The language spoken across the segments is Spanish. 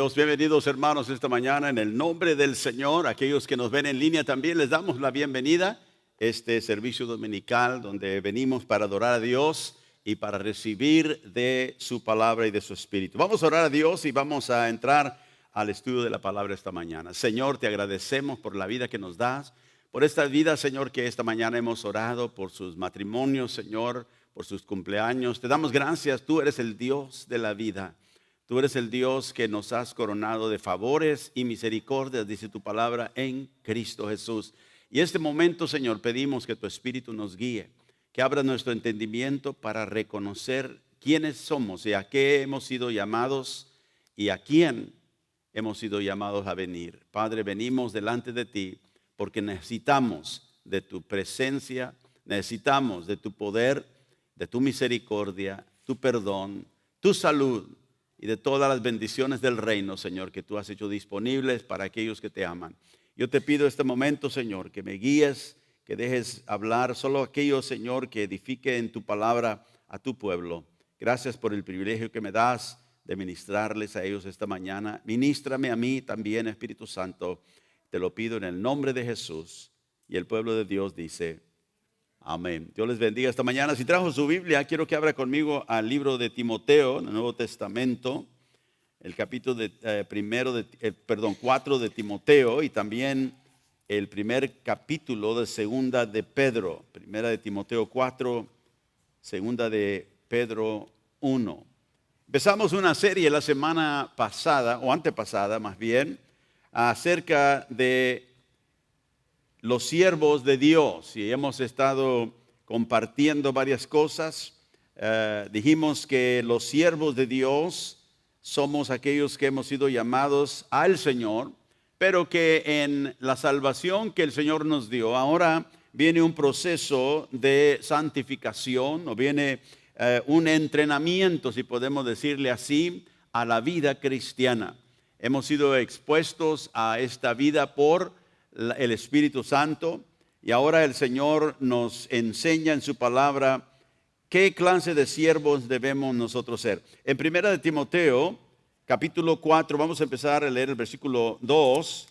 Bienvenidos hermanos esta mañana en el nombre del Señor. Aquellos que nos ven en línea también les damos la bienvenida. Este servicio dominical donde venimos para adorar a Dios y para recibir de su palabra y de su espíritu. Vamos a orar a Dios y vamos a entrar al estudio de la palabra esta mañana. Señor, te agradecemos por la vida que nos das, por esta vida, Señor, que esta mañana hemos orado, por sus matrimonios, Señor, por sus cumpleaños. Te damos gracias, tú eres el Dios de la vida. Tú eres el Dios que nos has coronado de favores y misericordias, dice tu palabra, en Cristo Jesús. Y en este momento, Señor, pedimos que tu Espíritu nos guíe, que abra nuestro entendimiento para reconocer quiénes somos y a qué hemos sido llamados y a quién hemos sido llamados a venir. Padre, venimos delante de ti porque necesitamos de tu presencia, necesitamos de tu poder, de tu misericordia, tu perdón, tu salud y de todas las bendiciones del reino, Señor, que tú has hecho disponibles para aquellos que te aman. Yo te pido este momento, Señor, que me guíes, que dejes hablar solo aquello, Señor, que edifique en tu palabra a tu pueblo. Gracias por el privilegio que me das de ministrarles a ellos esta mañana. Ministrame a mí también, Espíritu Santo. Te lo pido en el nombre de Jesús. Y el pueblo de Dios dice: amén. Dios les bendiga esta mañana. Si trajo su Biblia, quiero que abra conmigo al libro de Timoteo, en el Nuevo Testamento, el capítulo 4 de Timoteo, y también el primer capítulo de Segunda de Pedro. Primera de Timoteo 4, Segunda de Pedro 1. Empezamos una serie la semana pasada, o antepasada más bien, acerca de los siervos de Dios, y hemos estado compartiendo varias cosas. Dijimos que los siervos de Dios somos aquellos que hemos sido llamados al Señor, pero que en la salvación que el Señor nos dio, ahora viene un proceso de santificación, o viene un entrenamiento, si podemos decirle así, a la vida cristiana. Hemos sido expuestos a esta vida por el Espíritu Santo, y ahora el Señor nos enseña en su palabra qué clase de siervos debemos nosotros ser. En primera de Timoteo, capítulo 4, vamos a empezar a leer el versículo 2,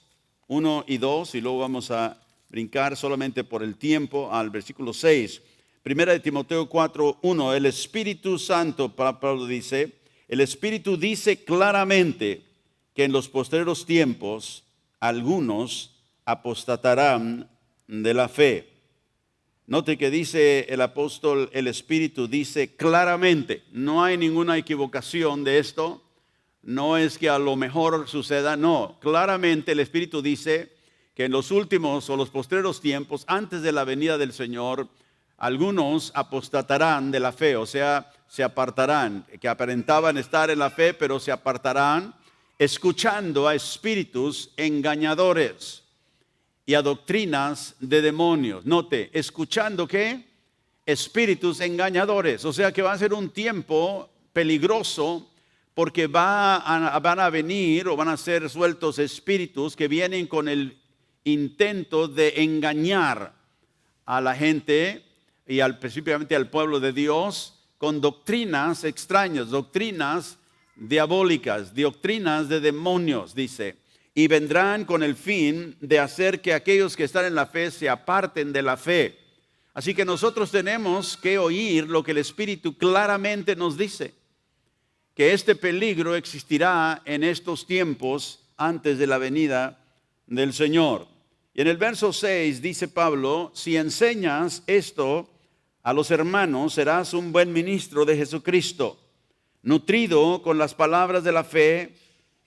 1 y 2, y luego vamos a brincar solamente por el tiempo al versículo 6. Primera de Timoteo 4, 1, el Espíritu Santo, Pablo dice, el Espíritu dice claramente que en los postreros tiempos algunos apostatarán de la fe. Note que dice el apóstol, el Espíritu dice claramente, no hay ninguna equivocación de esto, no es que a lo mejor suceda, no, claramente el Espíritu dice que en los últimos o los postreros tiempos, antes de la venida del Señor, algunos apostatarán de la fe, o sea, se apartarán, que aparentaban estar en la fe, pero se apartarán, escuchando a espíritus engañadores y a doctrinas de demonios. Note, escuchando ¿qué? Espíritus engañadores. O sea que va a ser un tiempo peligroso, porque van a venir o van a ser sueltos espíritus que vienen con el intento de engañar a la gente y principalmente al pueblo de Dios con doctrinas extrañas, doctrinas diabólicas, doctrinas de demonios, dice. Y vendrán con el fin de hacer que aquellos que están en la fe se aparten de la fe. Así que nosotros tenemos que oír lo que el Espíritu claramente nos dice, que este peligro existirá en estos tiempos antes de la venida del Señor. Y en el verso 6 dice Pablo, si enseñas esto a los hermanos, serás un buen ministro de Jesucristo, nutrido con las palabras de la fe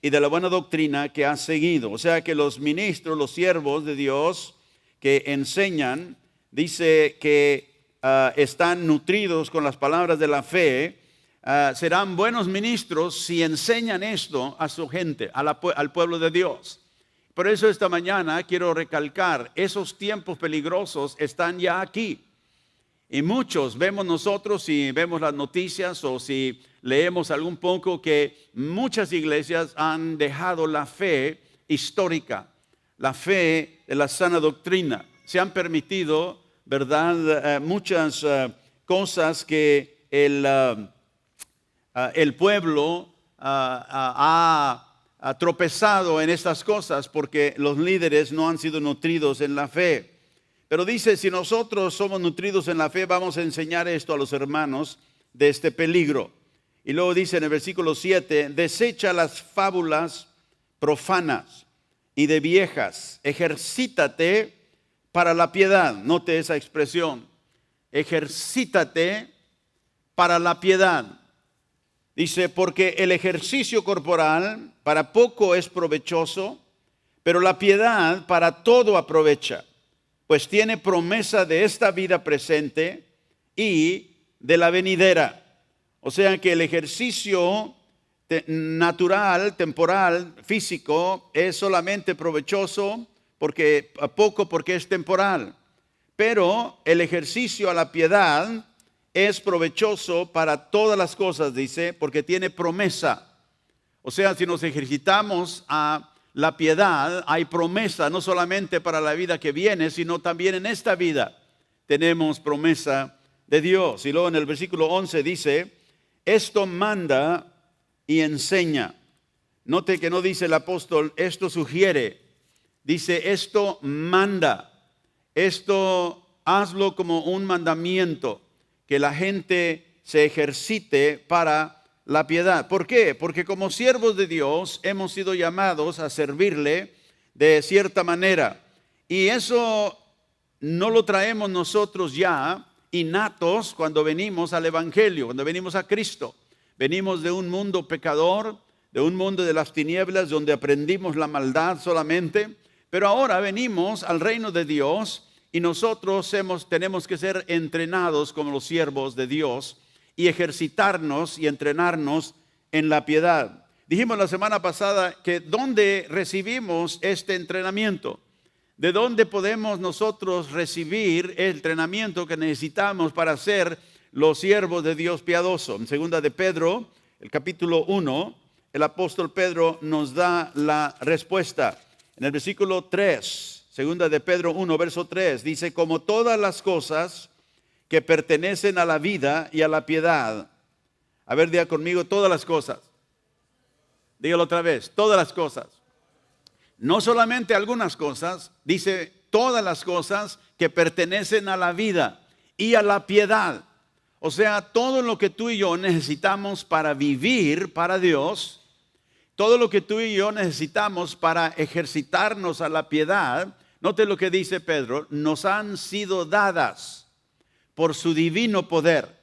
y de la buena doctrina que has seguido. O sea que los ministros, los siervos de Dios que enseñan, dice que están nutridos con las palabras de la fe, serán buenos ministros si enseñan esto a su gente, al pueblo de Dios. Por eso esta mañana quiero recalcar, esos tiempos peligrosos están ya aquí. Y muchos vemos nosotros, si vemos las noticias o si leemos algún poco, que muchas iglesias han dejado la fe histórica, la fe de la sana doctrina. Se han permitido, ¿verdad?, muchas cosas que el pueblo ha tropezado en estas cosas porque los líderes no han sido nutridos en la fe. Pero dice, si nosotros somos nutridos en la fe, vamos a enseñar esto a los hermanos de este peligro. Y luego dice en el versículo 7, desecha las fábulas profanas y de viejas, ejercítate para la piedad. Note esa expresión, ejercítate para la piedad. Dice, porque el ejercicio corporal para poco es provechoso, pero la piedad para todo aprovecha, pues tiene promesa de esta vida presente y de la venidera. O sea que el ejercicio natural, temporal, físico, es solamente provechoso porque es temporal. Pero el ejercicio a la piedad es provechoso para todas las cosas, dice, porque tiene promesa. O sea, si nos ejercitamos a la piedad, hay promesa, no solamente para la vida que viene, sino también en esta vida tenemos promesa de Dios. Y luego en el versículo 11 dice, esto manda y enseña. Note que no dice el apóstol, esto sugiere. Dice, esto manda. Esto hazlo como un mandamiento, que la gente se ejercite para la piedad. ¿Por qué? Porque como siervos de Dios hemos sido llamados a servirle de cierta manera. Y eso no lo traemos nosotros ya innatos cuando venimos al Evangelio, cuando venimos a Cristo. Venimos de un mundo pecador, de un mundo de las tinieblas donde aprendimos la maldad solamente, pero ahora venimos al reino de Dios y nosotros tenemos que ser entrenados como los siervos de Dios y ejercitarnos y entrenarnos en la piedad. Dijimos la semana pasada que ¿dónde recibimos este entrenamiento? ¿De dónde podemos nosotros recibir el entrenamiento que necesitamos para ser los siervos de Dios piadoso? En segunda de Pedro, el capítulo 1, el apóstol Pedro nos da la respuesta. En el versículo 3, segunda de Pedro 1, verso 3, dice, como todas las cosas que pertenecen a la vida y a la piedad. A ver, diga conmigo, todas las cosas. Dígalo otra vez, todas las cosas. No solamente algunas cosas, dice todas las cosas que pertenecen a la vida y a la piedad. O sea, todo lo que tú y yo necesitamos para vivir para Dios, todo lo que tú y yo necesitamos para ejercitarnos a la piedad, note lo que dice Pedro, nos han sido dadas por su divino poder.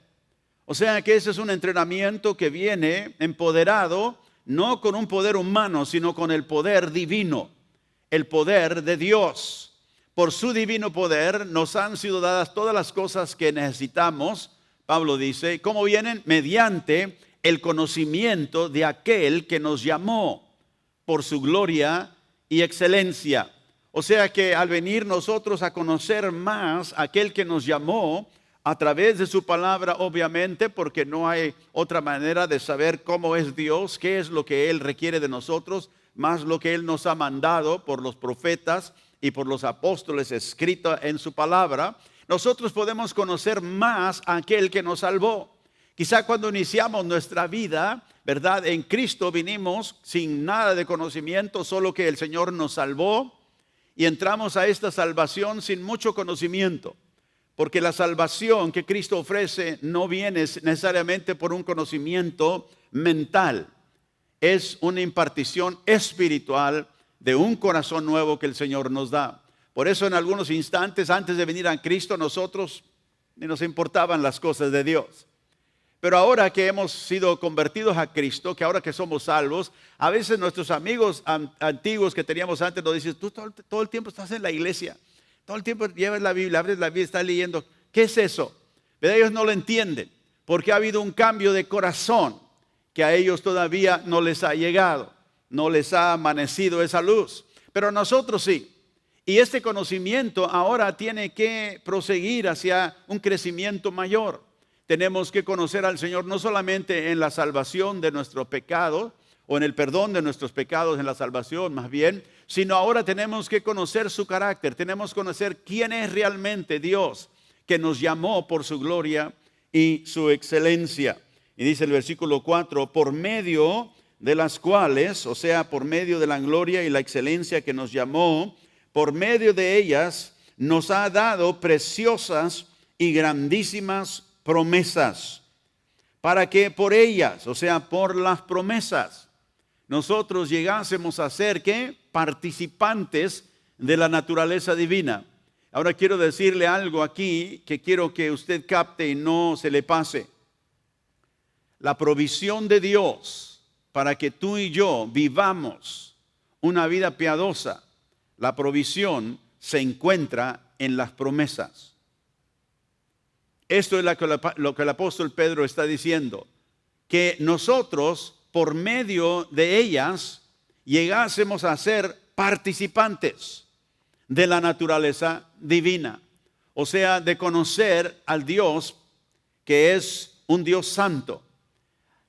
O sea que ese es un entrenamiento que viene empoderado, no con un poder humano, sino con el poder divino, el poder de Dios. Por su divino poder nos han sido dadas todas las cosas que necesitamos. Pablo dice, ¿cómo vienen? Mediante el conocimiento de aquel que nos llamó por su gloria y excelencia. O sea que al venir nosotros a conocer más a aquel que nos llamó, a través de su palabra, obviamente, porque no hay otra manera de saber cómo es Dios, qué es lo que Él requiere de nosotros, más lo que Él nos ha mandado por los profetas y por los apóstoles escrito en su palabra, nosotros podemos conocer más a aquel que nos salvó. Quizá cuando iniciamos nuestra vida, ¿verdad? En Cristo vinimos sin nada de conocimiento, solo que el Señor nos salvó y entramos a esta salvación sin mucho conocimiento. Porque la salvación que Cristo ofrece no viene necesariamente por un conocimiento mental. Es una impartición espiritual de un corazón nuevo que el Señor nos da. Por eso en algunos instantes antes de venir a Cristo nosotros ni nos importaban las cosas de Dios. Pero ahora que hemos sido convertidos a Cristo, que ahora que somos salvos, a veces nuestros amigos antiguos que teníamos antes nos dicen, tú todo el tiempo estás en la iglesia. Todo el tiempo llevas la Biblia, abres la Biblia, estás leyendo. ¿Qué es eso? Pero ellos no lo entienden, porque ha habido un cambio de corazón que a ellos todavía no les ha llegado, no les ha amanecido esa luz. Pero a nosotros sí. Y este conocimiento ahora tiene que proseguir hacia un crecimiento mayor. Tenemos que conocer al Señor no solamente en la salvación de nuestro pecado, o en el perdón de nuestros pecados, en la salvación más bien, sino ahora tenemos que conocer su carácter, tenemos que conocer quién es realmente Dios, que nos llamó por su gloria y su excelencia. Y dice el versículo 4, por medio de las cuales, o sea, por medio de la gloria y la excelencia que nos llamó, por medio de ellas nos ha dado preciosas y grandísimas promesas, para que por ellas, o sea, por las promesas, nosotros llegásemos a ser, ¿qué? Participantes de la naturaleza divina. Ahora quiero decirle algo aquí que quiero que usted capte y no se le pase. La provisión de Dios para que tú y yo vivamos una vida piadosa, la provisión se encuentra en las promesas. Esto es lo que el apóstol Pedro está diciendo, que nosotros por medio de ellas llegásemos a ser participantes de la naturaleza divina, o sea, de conocer al Dios que es un Dios santo.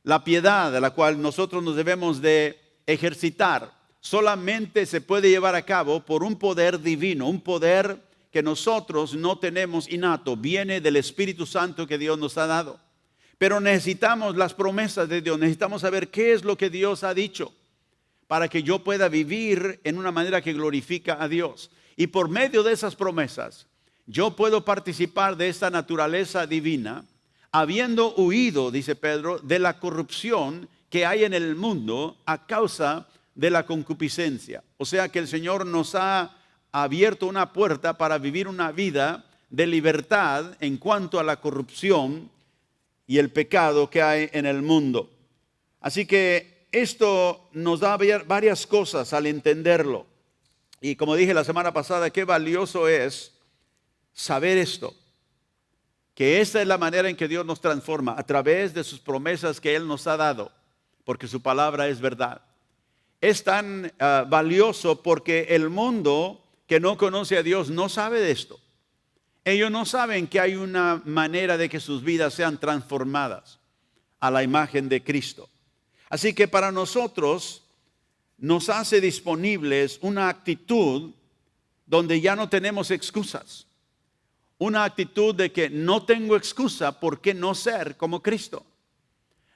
La piedad a la cual nosotros nos debemos de ejercitar solamente se puede llevar a cabo por un poder divino, un poder que nosotros no tenemos innato, viene del Espíritu Santo que Dios nos ha dado. Pero necesitamos las promesas de Dios, necesitamos saber qué es lo que Dios ha dicho para que yo pueda vivir en una manera que glorifica a Dios. Y por medio de esas promesas, yo puedo participar de esta naturaleza divina, habiendo huido, dice Pedro, de la corrupción que hay en el mundo a causa de la concupiscencia. O sea que el Señor nos ha abierto una puerta para vivir una vida de libertad en cuanto a la corrupción y el pecado que hay en el mundo. Así que esto nos da varias cosas al entenderlo. Y como dije la semana pasada, qué valioso es saber esto, que esta es la manera en que Dios nos transforma, a través de sus promesas que Él nos ha dado, porque su palabra es verdad. Es tan valioso porque el mundo que no conoce a Dios no sabe de esto. Ellos no saben que hay una manera de que sus vidas sean transformadas a la imagen de Cristo. Así que para nosotros nos hace disponibles una actitud donde ya no tenemos excusas. Una actitud de que no tengo excusa por qué no ser como Cristo.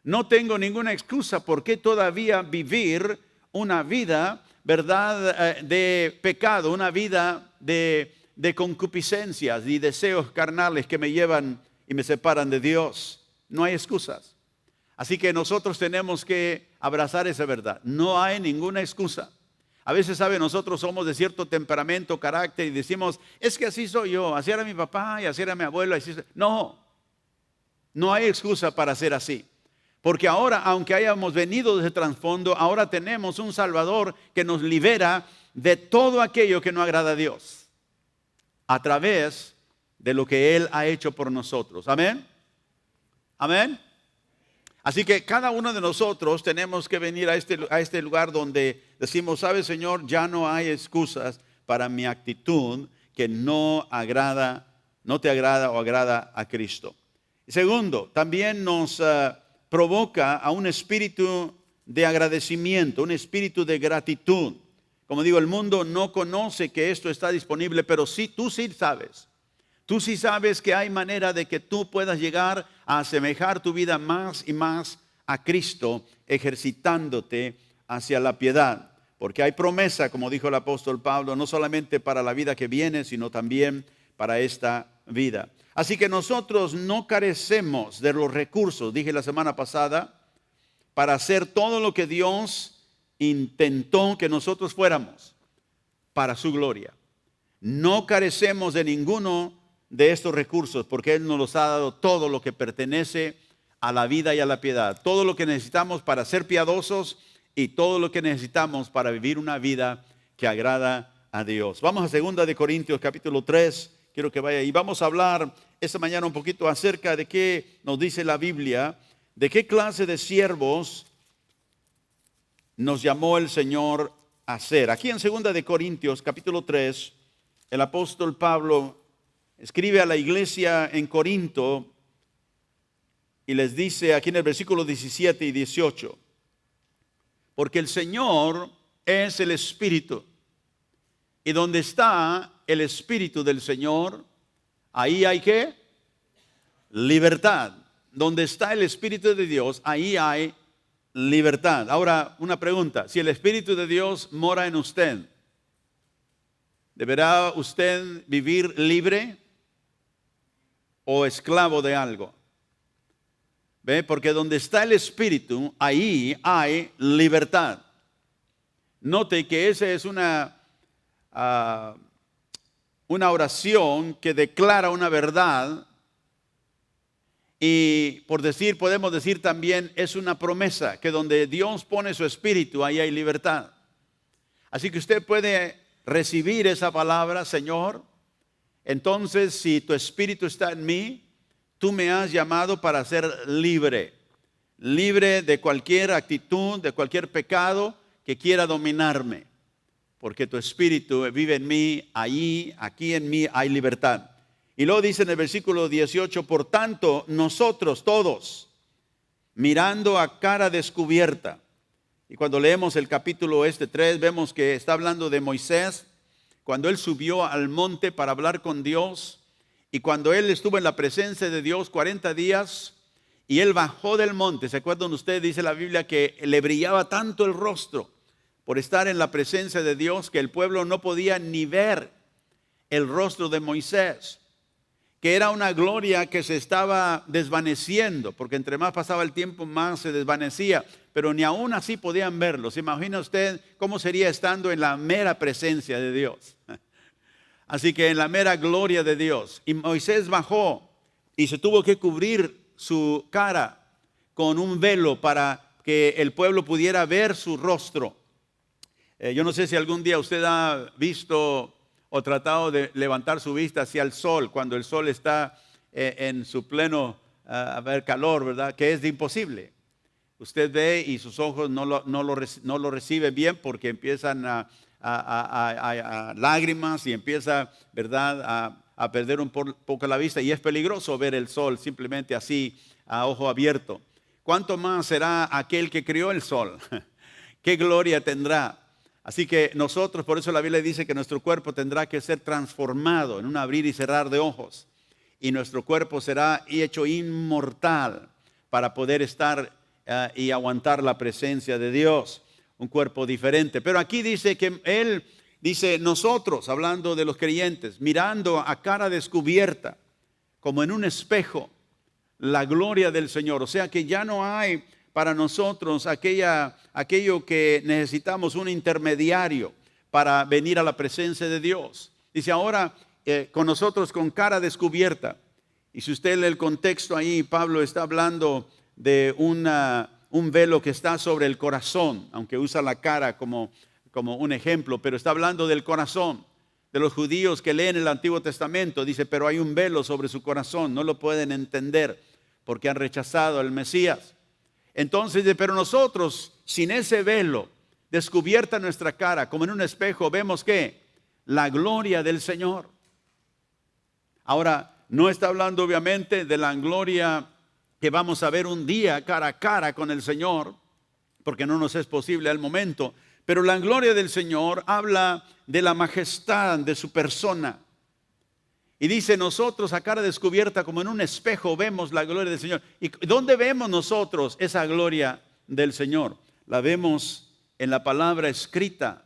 No tengo ninguna excusa por qué todavía vivir una vida, ¿verdad?, de pecado, una vida de concupiscencias y deseos carnales que me llevan y me separan de Dios. No hay excusas. Así que nosotros tenemos que abrazar esa verdad. No hay ninguna excusa. A veces, ¿sabe? Nosotros somos de cierto temperamento, carácter y decimos, es que así soy yo, así era mi papá y así era mi abuelo. No hay excusa para ser así. Porque ahora, aunque hayamos venido de ese trasfondo, ahora tenemos un Salvador que nos libera de todo aquello que no agrada a Dios, a través de lo que Él ha hecho por nosotros. Amén. Amén. Así que cada uno de nosotros tenemos que venir a este lugar donde decimos, ¿sabe, Señor? Ya no hay excusas para mi actitud que no te agrada o agrada a Cristo. Segundo, también nos provoca a un espíritu de agradecimiento, un espíritu de gratitud. Como digo, el mundo no conoce que esto está disponible, pero sí, tú sí sabes. Tú sí sabes que hay manera de que tú puedas llegar a asemejar tu vida más y más a Cristo, ejercitándote hacia la piedad. Porque hay promesa, como dijo el apóstol Pablo, no solamente para la vida que viene, sino también para esta vida. Así que nosotros no carecemos de los recursos, dije la semana pasada, para hacer todo lo que Dios intentó que nosotros fuéramos para su gloria. No carecemos de ninguno de estos recursos, porque Él nos los ha dado todo lo que pertenece a la vida y a la piedad, todo lo que necesitamos para ser piadosos y todo lo que necesitamos para vivir una vida que agrada a Dios. Vamos a 2 de Corintios capítulo 3, quiero que vaya y vamos a hablar esta mañana un poquito acerca de qué nos dice la Biblia, de qué clase de siervos nos llamó el Señor a ser. Aquí en 2 de Corintios capítulo 3, el apóstol Pablo escribe a la iglesia en Corinto y les dice aquí en el versículo 17 y 18, porque el Señor es el Espíritu, y donde está el Espíritu del Señor, ahí hay ¿qué? Libertad. Donde está el Espíritu de Dios, ahí hay libertad. Ahora, una pregunta. Si el Espíritu de Dios mora en usted, ¿deberá usted vivir libre o esclavo de algo? ¿Ve? Porque donde está el Espíritu, ahí hay libertad. Note que esa es una oración que declara una verdad. Y podemos decir también, es una promesa, que donde Dios pone su Espíritu, ahí hay libertad. Así que usted puede recibir esa palabra: Señor, entonces si tu Espíritu está en mí, tú me has llamado para ser libre. Libre de cualquier actitud, de cualquier pecado que quiera dominarme. Porque tu Espíritu vive en mí, aquí en mí hay libertad. Y luego dice en el versículo 18, por tanto, nosotros todos, mirando a cara descubierta. Y cuando leemos el capítulo 3, vemos que está hablando de Moisés, cuando él subió al monte para hablar con Dios, y cuando él estuvo en la presencia de Dios 40 días, y él bajó del monte. ¿Se acuerdan ustedes? Dice la Biblia que le brillaba tanto el rostro por estar en la presencia de Dios, que el pueblo no podía ni ver el rostro de Moisés, que era una gloria que se estaba desvaneciendo, porque entre más pasaba el tiempo, más se desvanecía, pero ni aún así podían verlo. ¿Se imagina usted cómo sería estando en la mera presencia de Dios? Así que en la mera gloria de Dios. Y Moisés bajó y se tuvo que cubrir su cara con un velo para que el pueblo pudiera ver su rostro. Yo no sé si algún día usted ha visto o tratado de levantar su vista hacia el sol, cuando el sol está en su pleno calor, ¿verdad? Que es imposible. Usted ve y sus ojos no lo reciben bien, porque empiezan a lágrimas y empieza, ¿verdad?, a perder un poco la vista, y es peligroso ver el sol simplemente así a ojo abierto. ¿Cuánto más será aquel que crió el sol? ¿Qué gloria tendrá? Así que nosotros, por eso la Biblia dice que nuestro cuerpo tendrá que ser transformado en un abrir y cerrar de ojos, y nuestro cuerpo será hecho inmortal para poder estar y aguantar la presencia de Dios, un cuerpo diferente. Pero aquí dice que él dice nosotros, hablando de los creyentes, mirando a cara descubierta, como en un espejo, la gloria del Señor. O sea que ya no hay para nosotros aquello que necesitamos, un intermediario para venir a la presencia de Dios. Dice ahora con nosotros con cara descubierta. Y si usted lee el contexto ahí, Pablo está hablando de un velo que está sobre el corazón, aunque usa la cara como un ejemplo, pero está hablando del corazón. De los judíos que leen el Antiguo Testamento, dice, pero hay un velo sobre su corazón, no lo pueden entender porque han rechazado al Mesías. Entonces, pero nosotros, sin ese velo, descubierta nuestra cara, como en un espejo, vemos que la gloria del Señor. Ahora, no está hablando obviamente de la gloria que vamos a ver un día cara a cara con el Señor, porque no nos es posible al momento, pero la gloria del Señor habla de la majestad de su persona. Y dice, nosotros a cara descubierta, como en un espejo, vemos la gloria del Señor. ¿Y dónde vemos nosotros esa gloria del Señor? La vemos en la palabra escrita.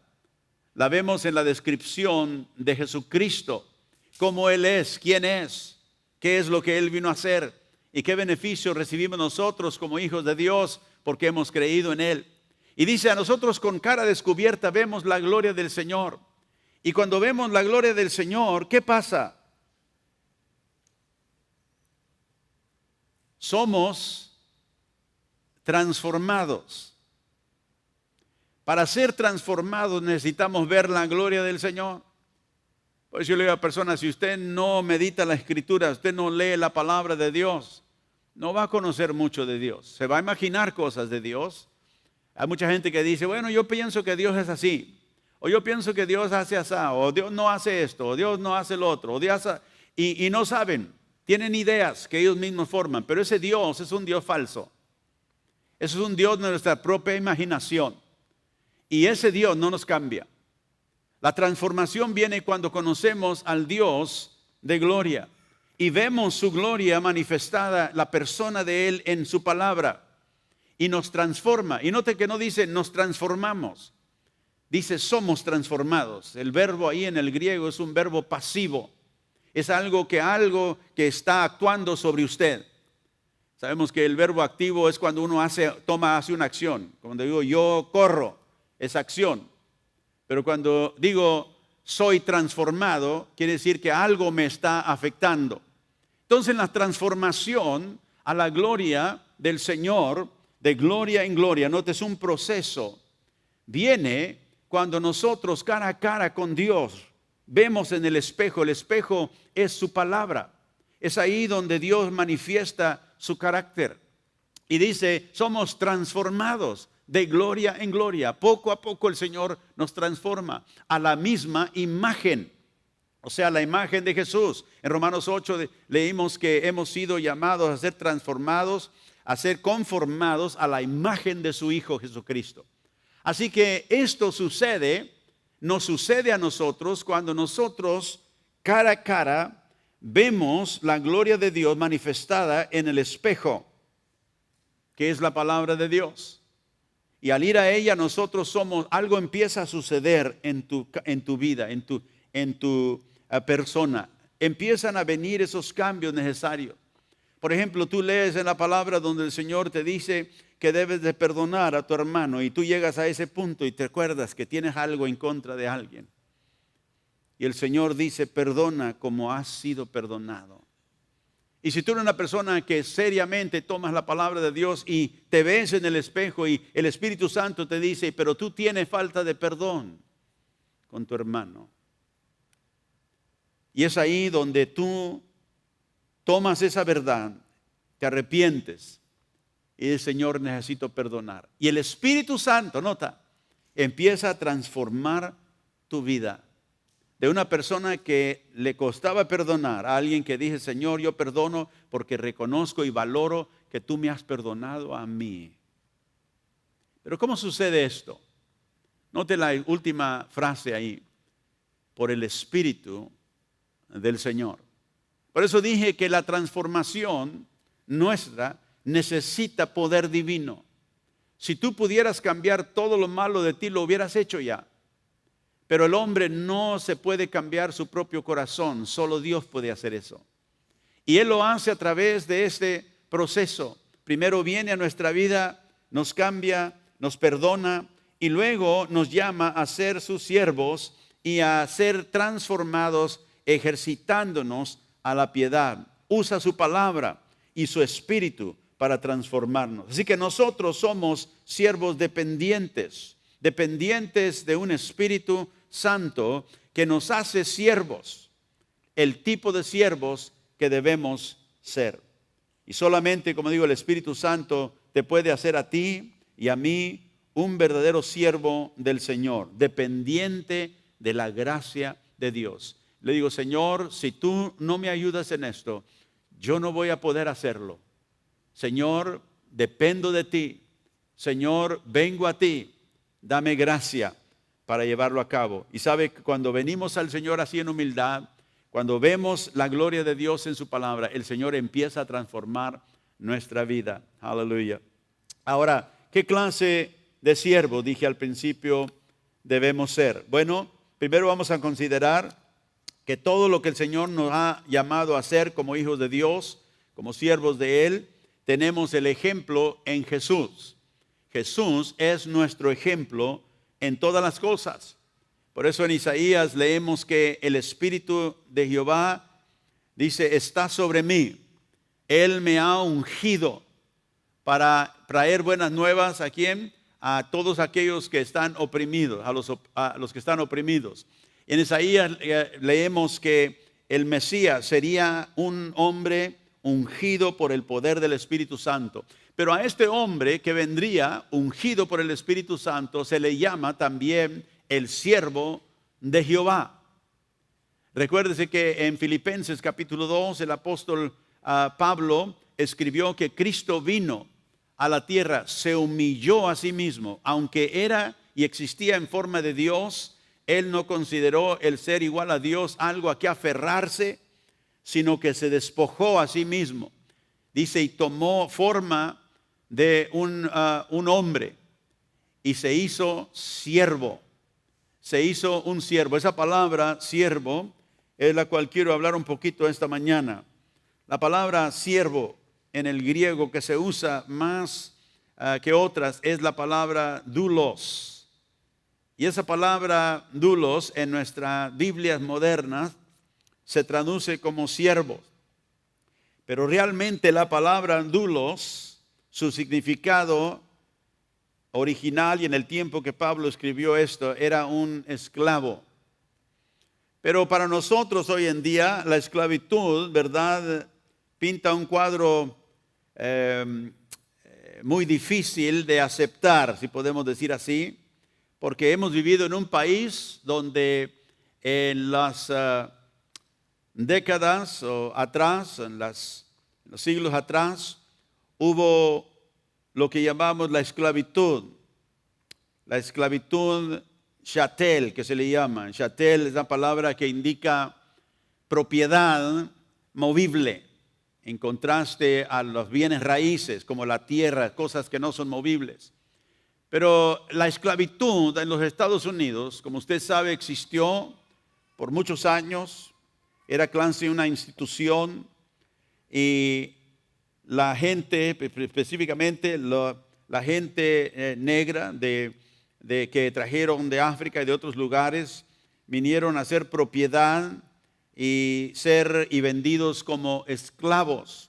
La vemos en la descripción de Jesucristo. Cómo Él es, quién es, qué es lo que Él vino a hacer y qué beneficio recibimos nosotros como hijos de Dios porque hemos creído en Él. Y dice, a nosotros con cara descubierta vemos la gloria del Señor. Y cuando vemos la gloria del Señor, ¿qué pasa? Somos transformados. Para ser transformados necesitamos ver la gloria del Señor. Por eso yo le digo a personas, si usted no medita la Escritura, usted no lee la palabra de Dios, no va a conocer mucho de Dios. Se va a imaginar cosas de Dios. Hay mucha gente que dice, bueno, yo pienso que Dios es así, o yo pienso que Dios hace así, o Dios no hace esto, o Dios no hace lo otro, o Dios hace... y no saben. Tienen ideas que ellos mismos forman, pero ese Dios es un Dios falso. Eso es un Dios de nuestra propia imaginación. Y ese Dios no nos cambia. La transformación viene cuando conocemos al Dios de gloria y vemos su gloria manifestada, la persona de Él en su palabra. y nos transforma. Y note que no dice nos transformamos, dice somos transformados. El verbo ahí en el griego es un verbo pasivo. Es algo que está actuando sobre usted. Sabemos que el verbo activo es cuando uno hace una acción. Cuando digo yo corro, es acción. Pero cuando digo soy transformado, quiere decir que algo me está afectando. Entonces la transformación a la gloria del Señor, de gloria en gloria, note, es un proceso. Viene cuando nosotros cara a cara con Dios vemos en el espejo es su palabra. Es ahí donde Dios manifiesta su carácter. Y dice, somos transformados de gloria en gloria. Poco a poco el Señor nos transforma a la misma imagen. O sea, la imagen de Jesús. En Romanos 8 leímos que hemos sido llamados a ser transformados, a ser conformados a la imagen de su Hijo Jesucristo. Así que esto nos sucede a nosotros cuando nosotros cara a cara vemos la gloria de Dios manifestada en el espejo, que es la palabra de Dios. Y al ir a ella nosotros algo empieza a suceder en tu vida, en tu persona. Empiezan a venir esos cambios necesarios. Por ejemplo, tú lees en la palabra donde el Señor te dice que debes de perdonar a tu hermano y tú llegas a ese punto y te acuerdas que tienes algo en contra de alguien. Y el Señor dice, perdona como has sido perdonado. Y si tú eres una persona que seriamente tomas la palabra de Dios y te ves en el espejo y el Espíritu Santo te dice, pero tú tienes falta de perdón con tu hermano. Y es ahí donde tú tomas esa verdad, te arrepientes y dices, Señor, necesito perdonar. Y el Espíritu Santo, nota, empieza a transformar tu vida. De una persona que le costaba perdonar, a alguien que dice, Señor, yo perdono porque reconozco y valoro que tú me has perdonado a mí. Pero ¿cómo sucede esto? Note la última frase ahí, por el Espíritu del Señor. Por eso dije que la transformación nuestra necesita poder divino. Si tú pudieras cambiar todo lo malo de ti, lo hubieras hecho ya. Pero el hombre no se puede cambiar su propio corazón, solo Dios puede hacer eso. Y Él lo hace a través de este proceso. Primero viene a nuestra vida, nos cambia, nos perdona y luego nos llama a ser sus siervos y a ser transformados ejercitándonos a la piedad. Usa su palabra y su espíritu para transformarnos. Así que nosotros somos siervos dependientes de un Espíritu Santo que nos hace siervos, el tipo de siervos que debemos ser. Y solamente, como digo, el Espíritu Santo te puede hacer a ti y a mí un verdadero siervo del Señor, dependiente de la gracia de Dios. Le digo, Señor, si tú no me ayudas en esto, yo no voy a poder hacerlo. Señor, dependo de ti. Señor, vengo a ti. Dame gracia para llevarlo a cabo. Y sabe que cuando venimos al Señor así en humildad, cuando vemos la gloria de Dios en su palabra, el Señor empieza a transformar nuestra vida. Aleluya. Ahora, ¿qué clase de siervo, dije al principio, debemos ser? Bueno, primero vamos a considerar que todo lo que el Señor nos ha llamado a hacer como hijos de Dios, como siervos de Él, tenemos el ejemplo en Jesús. Jesús es nuestro ejemplo en todas las cosas. Por eso en Isaías leemos que el Espíritu de Jehová dice, está sobre mí. Él me ha ungido para traer buenas nuevas ¿a quién? A todos aquellos que están oprimidos, a los que están oprimidos. En Isaías leemos que el Mesías sería un hombre ungido por el poder del Espíritu Santo. Pero a este hombre que vendría ungido por el Espíritu Santo se le llama también el siervo de Jehová. Recuérdese que en Filipenses capítulo 2 el apóstol Pablo escribió que Cristo vino a la tierra, se humilló a sí mismo, aunque era y existía en forma de Dios. Él no consideró el ser igual a Dios algo a que aferrarse, sino que se despojó a sí mismo. Dice, y tomó forma de un hombre y se hizo siervo. Se hizo un siervo. Esa palabra siervo es la cual quiero hablar un poquito esta mañana. La palabra siervo en el griego que se usa más que otras es la palabra doulos. Y esa palabra doulos en nuestras Biblias modernas se traduce como siervo. Pero realmente la palabra doulos, su significado original y en el tiempo que Pablo escribió esto, era un esclavo. Pero para nosotros hoy en día la esclavitud, ¿verdad?, pinta un cuadro muy difícil de aceptar, si podemos decir así, porque hemos vivido en un país donde en las décadas o atrás, en los siglos atrás, hubo lo que llamamos la esclavitud chattel, que se le llama. Chattel es la palabra que indica propiedad movible, en contraste a los bienes raíces, como la tierra, cosas que no son movibles. Pero la esclavitud en los Estados Unidos, como usted sabe, existió por muchos años. Era casi una institución y la gente, específicamente la gente negra que trajeron de África y de otros lugares, vinieron a ser propiedad y vendidos como esclavos.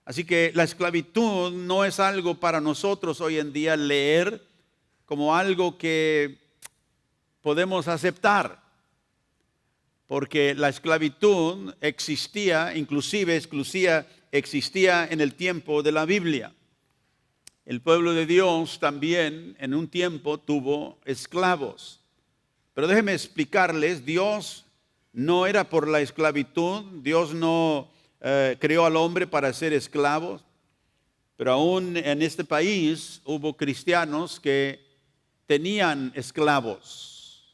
Así que la esclavitud no es algo para nosotros hoy en día leer como algo que podemos aceptar, porque la esclavitud existía, inclusive existía en el tiempo de la Biblia. El pueblo de Dios también en un tiempo tuvo esclavos. Pero déjenme explicarles, Dios no era por la esclavitud, Dios no creó al hombre para ser esclavos, pero aún en este país hubo cristianos que tenían esclavos,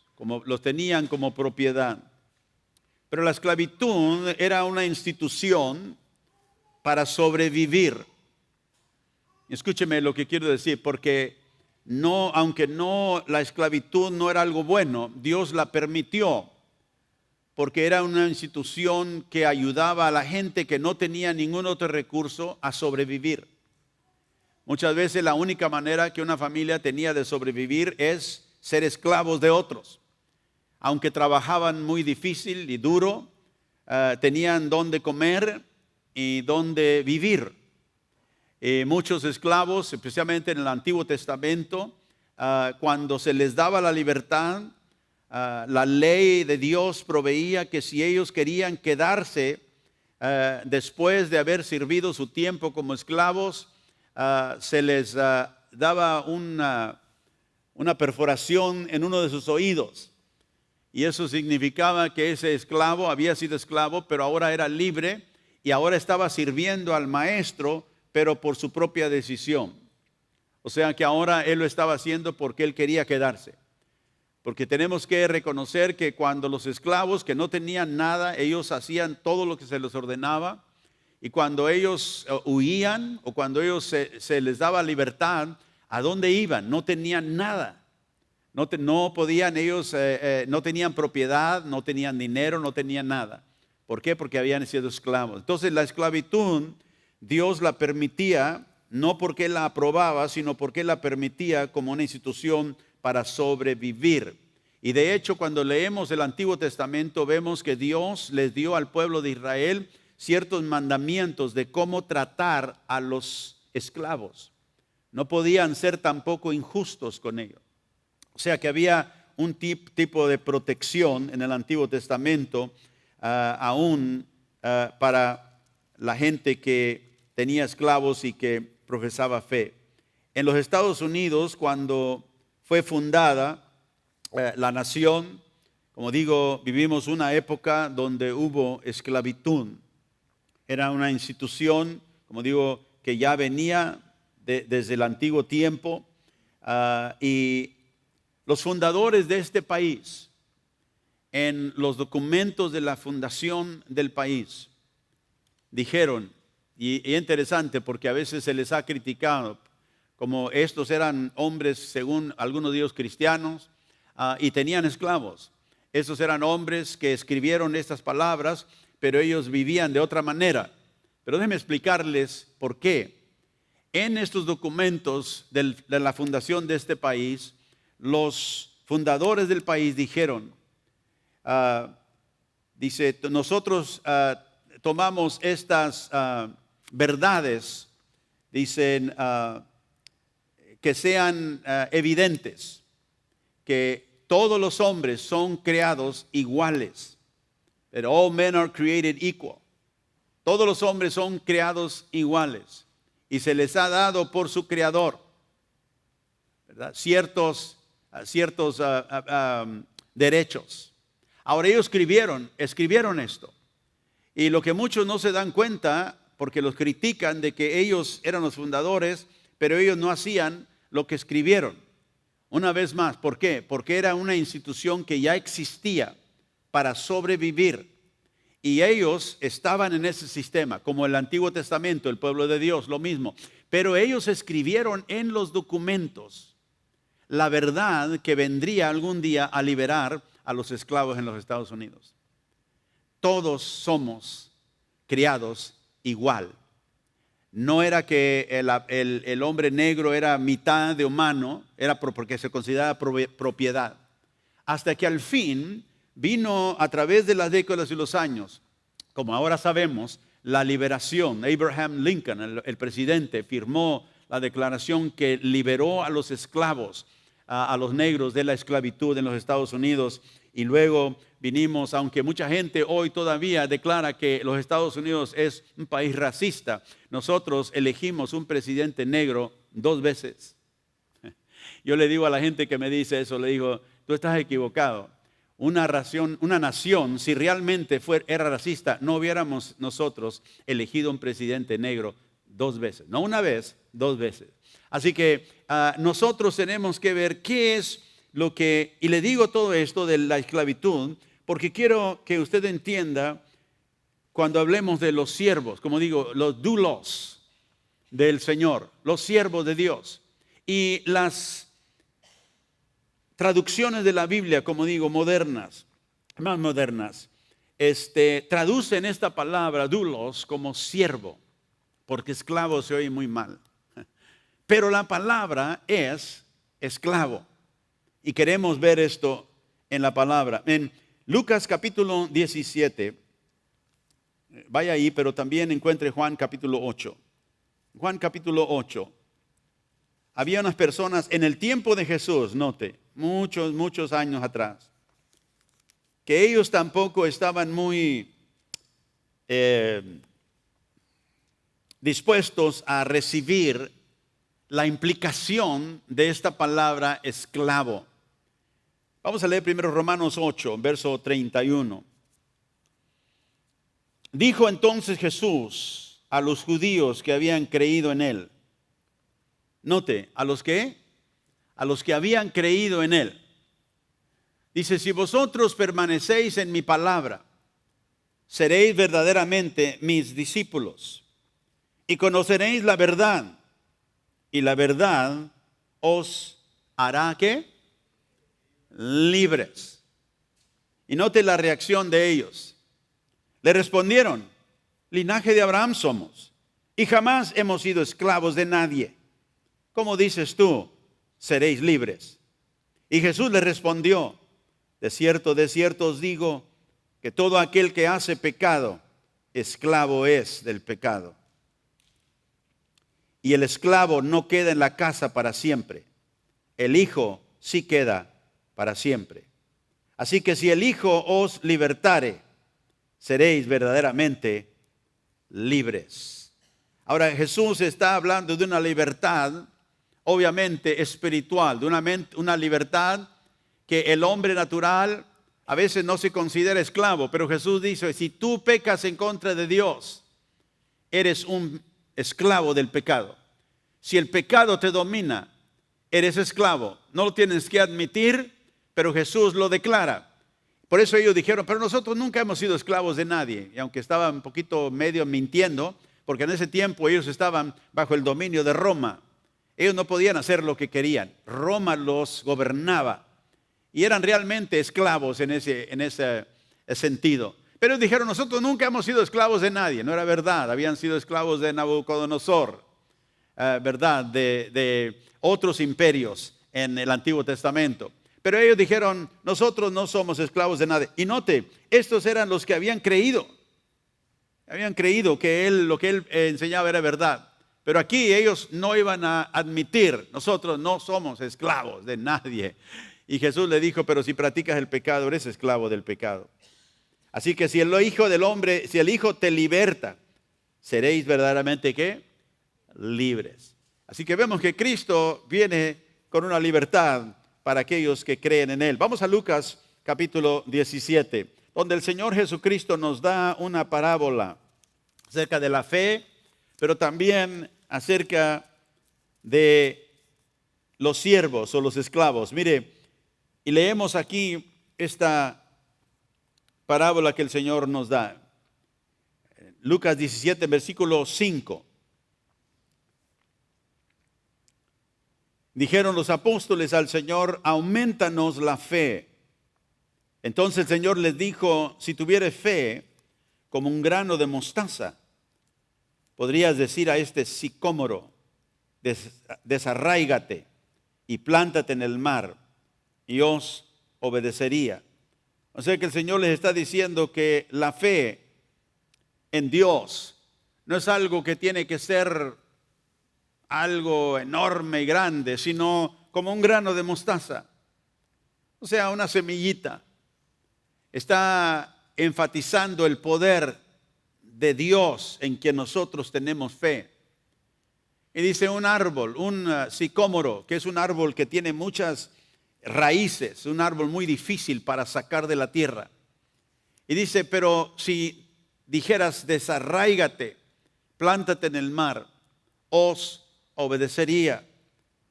los tenían como propiedad. Pero la esclavitud era una institución para sobrevivir. Escúcheme lo que quiero decir, porque aunque la esclavitud no era algo bueno, Dios la permitió, porque era una institución que ayudaba a la gente que no tenía ningún otro recurso a sobrevivir. Muchas veces la única manera que una familia tenía de sobrevivir es ser esclavos de otros. Aunque trabajaban muy difícil y duro, tenían dónde comer y dónde vivir. Muchos esclavos, especialmente en el Antiguo Testamento, cuando se les daba la libertad, la ley de Dios proveía que si ellos querían quedarse después de haber servido su tiempo como esclavos, se les daba una perforación en uno de sus oídos. Y eso significaba que ese esclavo había sido esclavo, pero ahora era libre y ahora estaba sirviendo al maestro, pero por su propia decisión. O sea que ahora él lo estaba haciendo porque él quería quedarse. Porque tenemos que reconocer que cuando los esclavos que no tenían nada, ellos hacían todo lo que se les ordenaba. Y cuando ellos huían o cuando ellos se les daba libertad, ¿a dónde iban? No tenían nada. No podían ellos, no tenían propiedad, no tenían dinero, no tenían nada. ¿Por qué? Porque habían sido esclavos. Entonces la esclavitud Dios la permitía, no porque la aprobaba, sino porque la permitía como una institución para sobrevivir. Y de hecho, cuando leemos el Antiguo Testamento, vemos que Dios les dio al pueblo de Israel ciertos mandamientos de cómo tratar a los esclavos. No podían ser tampoco injustos con ellos. O sea que había un tipo de protección en el Antiguo Testamento aún para la gente que tenía esclavos y que profesaba fe. En los Estados Unidos, cuando fue fundada la nación, como digo, vivimos una época donde hubo esclavitud. Era una institución, como digo, que ya venía desde el antiguo tiempo y los fundadores de este país, en los documentos de la fundación del país, dijeron, Y interesante porque a veces se les ha criticado, como estos eran hombres, según algunos de ellos cristianos, y tenían esclavos. Estos eran hombres que escribieron estas palabras, pero ellos vivían de otra manera. Pero déjenme explicarles por qué. En estos documentos de la fundación de este país, los fundadores del país dijeron, dice, nosotros tomamos estas verdades, dicen, que sean evidentes, que todos los hombres son creados iguales. That all men are created equal. Todos los hombres son creados iguales. Y se les ha dado por su creador, ¿verdad?, ciertos derechos. Ahora ellos escribieron esto. Y lo que muchos no se dan cuenta, porque los critican de que ellos eran los fundadores, pero ellos no hacían lo que escribieron. Una vez más, ¿por qué? Porque era una institución que ya existía para sobrevivir. Y ellos estaban en ese sistema, como el Antiguo Testamento, el pueblo de Dios, lo mismo. Pero ellos escribieron en los documentos la verdad que vendría algún día a liberar a los esclavos en los Estados Unidos. Todos somos criados igual. No era que el hombre negro era mitad de humano, era porque se consideraba propiedad. Hasta que al fin vino a través de las décadas y los años, como ahora sabemos, la liberación. Abraham Lincoln, el presidente, firmó la declaración que liberó a los esclavos, a los negros de la esclavitud en los Estados Unidos. Y luego vinimos, aunque mucha gente hoy todavía declara que los Estados Unidos es un país racista, nosotros elegimos un presidente negro 2 veces. Yo le digo a la gente que me dice eso, le digo, tú estás equivocado. Una nación, si realmente era racista, no hubiéramos nosotros elegido un presidente negro 2 veces. No una vez, 2 veces. Así que nosotros tenemos que ver qué es lo que, y le digo todo esto de la esclavitud, porque quiero que usted entienda, cuando hablemos de los siervos, como digo, los doulos del Señor, los siervos de Dios, y las traducciones de la Biblia, como digo, modernas, más modernas, traducen esta palabra doulos como siervo, porque esclavo se oye muy mal. Pero la palabra es esclavo. Y queremos ver esto en la palabra. En Lucas capítulo 17, vaya ahí, pero también encuentre Juan capítulo 8. Juan capítulo 8. Había unas personas en el tiempo de Jesús, note, muchos años atrás, que ellos tampoco estaban muy dispuestos a recibir la implicación de esta palabra esclavo. Vamos a leer primero Romanos 8, verso 31. Dijo entonces Jesús a los judíos que habían creído en él. Note, ¿a los qué? A los que habían creído en él. Dice, si vosotros permanecéis en mi palabra, seréis verdaderamente mis discípulos y conoceréis la verdad. Y la verdad os hará ¿qué? Libres. Y note la reacción de ellos. Le respondieron, linaje de Abraham somos, y jamás hemos sido esclavos de nadie. ¿Cómo dices tú, seréis libres? Y Jesús le respondió, de cierto os digo, que todo aquel que hace pecado, esclavo es del pecado. Y el esclavo no queda en la casa para siempre. El Hijo sí queda para siempre. Así que si el Hijo os libertare, seréis verdaderamente libres. Ahora Jesús está hablando de una libertad, obviamente espiritual, de una libertad que el hombre natural a veces no se considera esclavo. Pero Jesús dice, si tú pecas en contra de Dios, eres un esclavo del pecado. Si el pecado te domina, eres esclavo. No lo tienes que admitir, pero Jesús lo declara. Por eso ellos dijeron, pero nosotros nunca hemos sido esclavos de nadie. Y aunque estaba un poquito medio mintiendo, porque en ese tiempo ellos estaban bajo el dominio de Roma. Ellos no podían hacer lo que querían. Roma los gobernaba y eran realmente esclavos en ese sentido. Pero ellos dijeron, nosotros nunca hemos sido esclavos de nadie. No era verdad, habían sido esclavos de Nabucodonosor, ¿verdad? De otros imperios en el Antiguo Testamento. Pero ellos dijeron, nosotros no somos esclavos de nadie. Y note, estos eran los que habían creído que lo que él enseñaba era verdad. Pero aquí ellos no iban a admitir, nosotros no somos esclavos de nadie. Y Jesús le dijo, pero si practicas el pecado, eres esclavo del pecado. Así que si el Hijo del Hombre, si el Hijo te liberta, seréis verdaderamente ¿qué? Libres. Así que vemos que Cristo viene con una libertad para aquellos que creen en Él. Vamos a Lucas capítulo 17, donde el Señor Jesucristo nos da una parábola acerca de la fe, pero también acerca de los siervos o los esclavos. Mire, y leemos aquí esta parábola que el Señor nos da. Lucas 17, versículo 5. Dijeron los apóstoles al Señor, aumentanos la fe. Entonces el Señor les dijo, si tuvieres fe como un grano de mostaza, podrías decir a este sicómoro, desarráigate y plántate en el mar, y os obedecería. O sea que el Señor les está diciendo que la fe en Dios no es algo que tiene que ser algo enorme y grande, sino como un grano de mostaza. O sea, una semillita. Está enfatizando el poder de Dios en quien nosotros tenemos fe. Y dice un árbol, un sicómoro, que es un árbol que tiene muchas raíces, un árbol muy difícil para sacar de la tierra. Y dice, pero si dijeras desarráigate, plántate en el mar, os obedecería.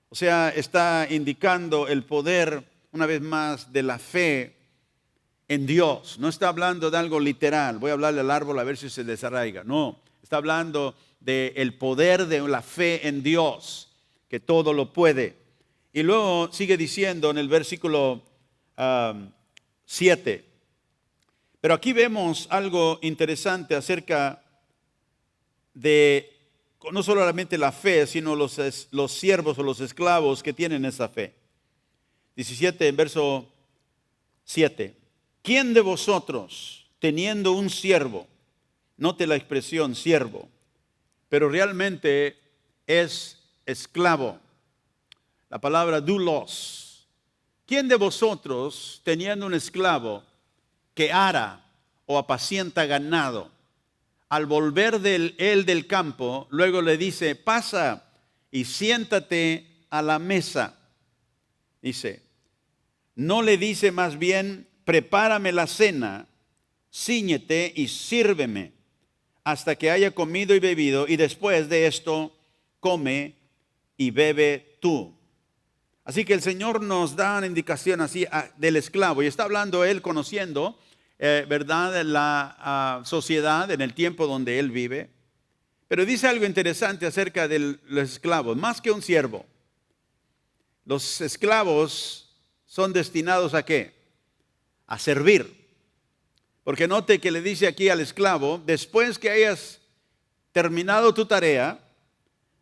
O sea, está indicando el poder, una vez más, de la fe en Dios. No está hablando de algo literal. Voy a hablarle al árbol a ver si se desarraiga. No, está hablando del poder de la fe en Dios, que todo lo puede. Y luego sigue diciendo en el versículo 7. Pero aquí vemos algo interesante acerca de no solamente la fe, sino los siervos o los esclavos que tienen esa fe. 17, en verso 7. ¿Quién de vosotros, teniendo un siervo, note la expresión siervo, pero realmente es esclavo? La palabra doulos. ¿Quién de vosotros, teniendo un esclavo que ara o apacienta ganado, al volver él del campo, luego le dice, pasa y siéntate a la mesa? Dice, no le dice más bien, prepárame la cena, cíñete y sírveme hasta que haya comido y bebido, y después de esto come y bebe tú. Así que el Señor nos da una indicación así del esclavo, y está hablando él conociendo ¿verdad? La sociedad en el tiempo donde él vive. Pero dice algo interesante acerca de los esclavos, más que un siervo. Los esclavos son destinados ¿a qué? A servir. Porque note que le dice aquí al esclavo, después que hayas terminado tu tarea,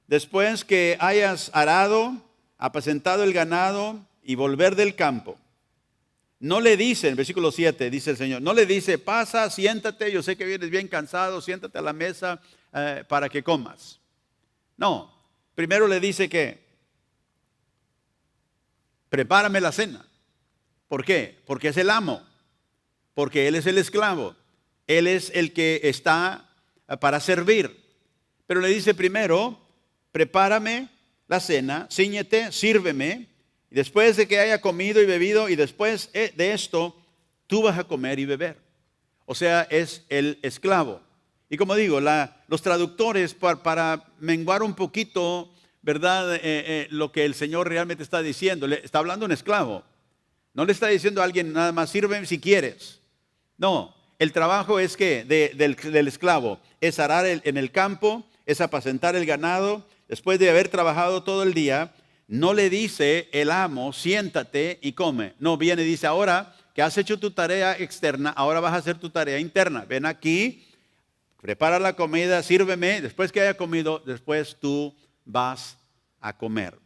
después que hayas arado, apacentado el ganado y volver del campo, no le dice, en versículo 7 dice el Señor, no le dice, pasa, siéntate, yo sé que vienes bien cansado, siéntate a la mesa para que comas. No, primero le dice que prepárame la cena. ¿Por qué? Porque es el amo, porque él es el esclavo, él es el que está para servir. Pero le dice primero, prepárame la cena, cíñete, sírveme. Y después de que haya comido y bebido, y después de esto, tú vas a comer y beber. O sea, es el esclavo. Y como digo, los traductores para menguar un poquito, ¿verdad? Lo que el Señor realmente está diciendo. Le está hablando un esclavo. No le está diciendo a alguien nada más, sírveme si quieres. No, el trabajo es que del esclavo es arar en el campo, es apacentar el ganado. Después de haber trabajado todo el día, no le dice el amo, siéntate y come. No, viene y dice, ahora que has hecho tu tarea externa, ahora vas a hacer tu tarea interna. Ven aquí, prepara la comida, sírveme. Después que haya comido, después tú vas a comer.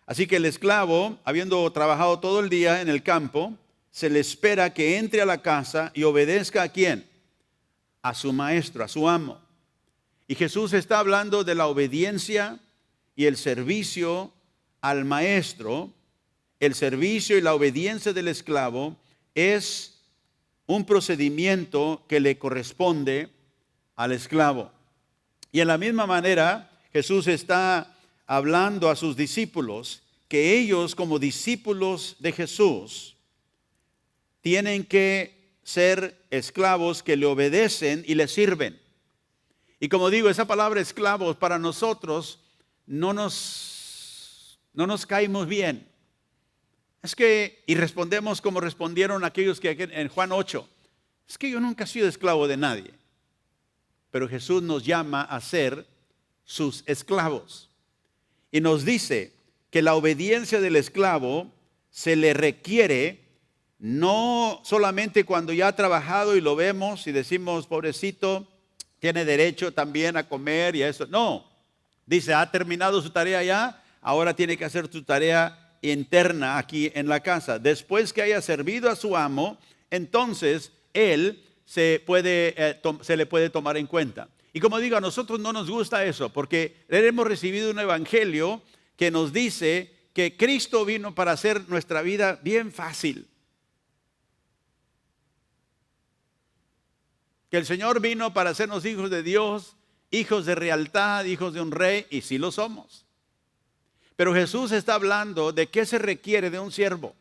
Así que el esclavo, habiendo trabajado todo el día en el campo, se le espera que entre a la casa y obedezca ¿a quién? A su maestro, a su amo. Y Jesús está hablando de la obediencia y el servicio al maestro. El servicio y la obediencia del esclavo es un procedimiento que le corresponde al esclavo. Y en la misma manera, Jesús está hablando a sus discípulos que ellos, como discípulos de Jesús, tienen que ser esclavos que le obedecen y le sirven. Y como digo, esa palabra esclavos para nosotros no nos caemos bien. Es que, y respondemos como respondieron aquellos que en Juan 8, es que yo nunca he sido esclavo de nadie. Pero Jesús nos llama a ser sus esclavos. Y nos dice que la obediencia del esclavo se le requiere no solamente cuando ya ha trabajado y lo vemos y decimos, pobrecito, tiene derecho también a comer y a eso. No, dice, ha terminado su tarea ya, ahora tiene que hacer su tarea interna aquí en la casa. Después que haya servido a su amo, entonces él se le puede tomar en cuenta. Y como digo, a nosotros no nos gusta eso, porque hemos recibido un evangelio que nos dice que Cristo vino para hacer nuestra vida bien fácil. Que el Señor vino para hacernos hijos de Dios, hijos de realtad, hijos de un rey, y sí lo somos. Pero Jesús está hablando de qué se requiere de un siervo.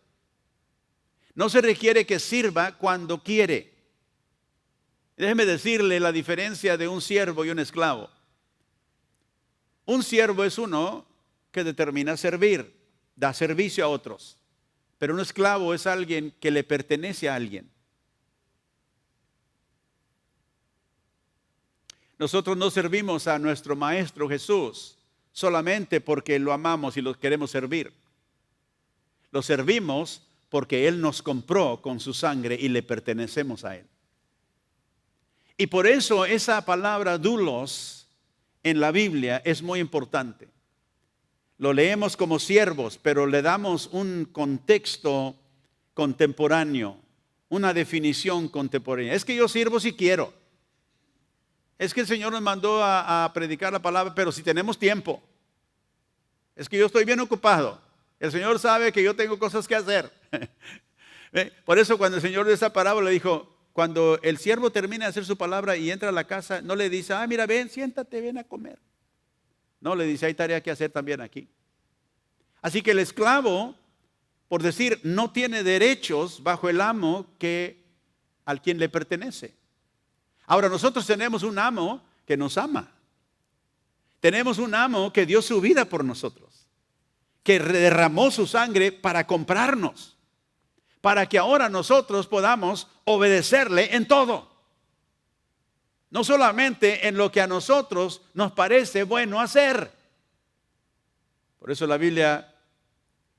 No se requiere que sirva cuando quiere. Déjeme decirle la diferencia de un siervo y un esclavo. Un siervo es uno que determina servir, da servicio a otros. Pero un esclavo es alguien que le pertenece a alguien. Nosotros no servimos a nuestro Maestro Jesús solamente porque lo amamos y lo queremos servir. Lo servimos porque Él nos compró con su sangre y le pertenecemos a Él. Y por eso esa palabra doulos en la Biblia es muy importante. Lo leemos como siervos, pero le damos un contexto contemporáneo, una definición contemporánea. Es que yo sirvo si quiero. Es que el Señor nos mandó a predicar la palabra, pero si tenemos tiempo. Es que yo estoy bien ocupado. El Señor sabe que yo tengo cosas que hacer. Por eso cuando el Señor de esa parábola dijo, cuando el siervo termina de hacer su palabra y entra a la casa, no le dice, mira, ven, siéntate, ven a comer. No, le dice, hay tarea que hacer también aquí. Así que el esclavo, por decir, no tiene derechos bajo el amo al quien le pertenece. Ahora nosotros tenemos un amo que nos ama. Tenemos un amo que dio su vida por nosotros, que derramó su sangre para comprarnos, para que ahora nosotros podamos obedecerle en todo. No solamente en lo que a nosotros nos parece bueno hacer. Por eso la Biblia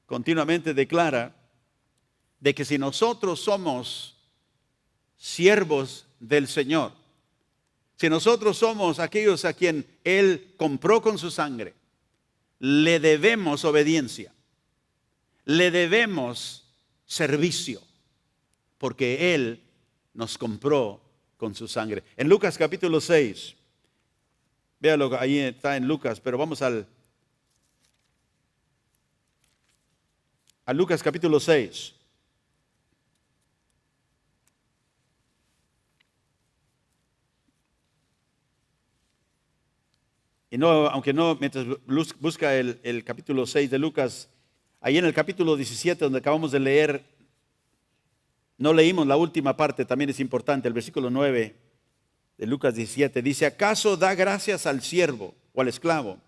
continuamente declara de que si nosotros somos siervos del Señor, si nosotros somos aquellos a quien Él compró con su sangre, le debemos obediencia, le debemos servicio, porque Él nos compró con su sangre. En Lucas capítulo 6, véalo, ahí está en Lucas, pero vamos a Lucas capítulo 6. Y no, aunque no, mientras busca el capítulo 6 de Lucas, ahí en el capítulo 17 donde acabamos de leer, no leímos la última parte, también es importante, el versículo 9 de Lucas 17, dice, ¿acaso da gracias al siervo o al esclavo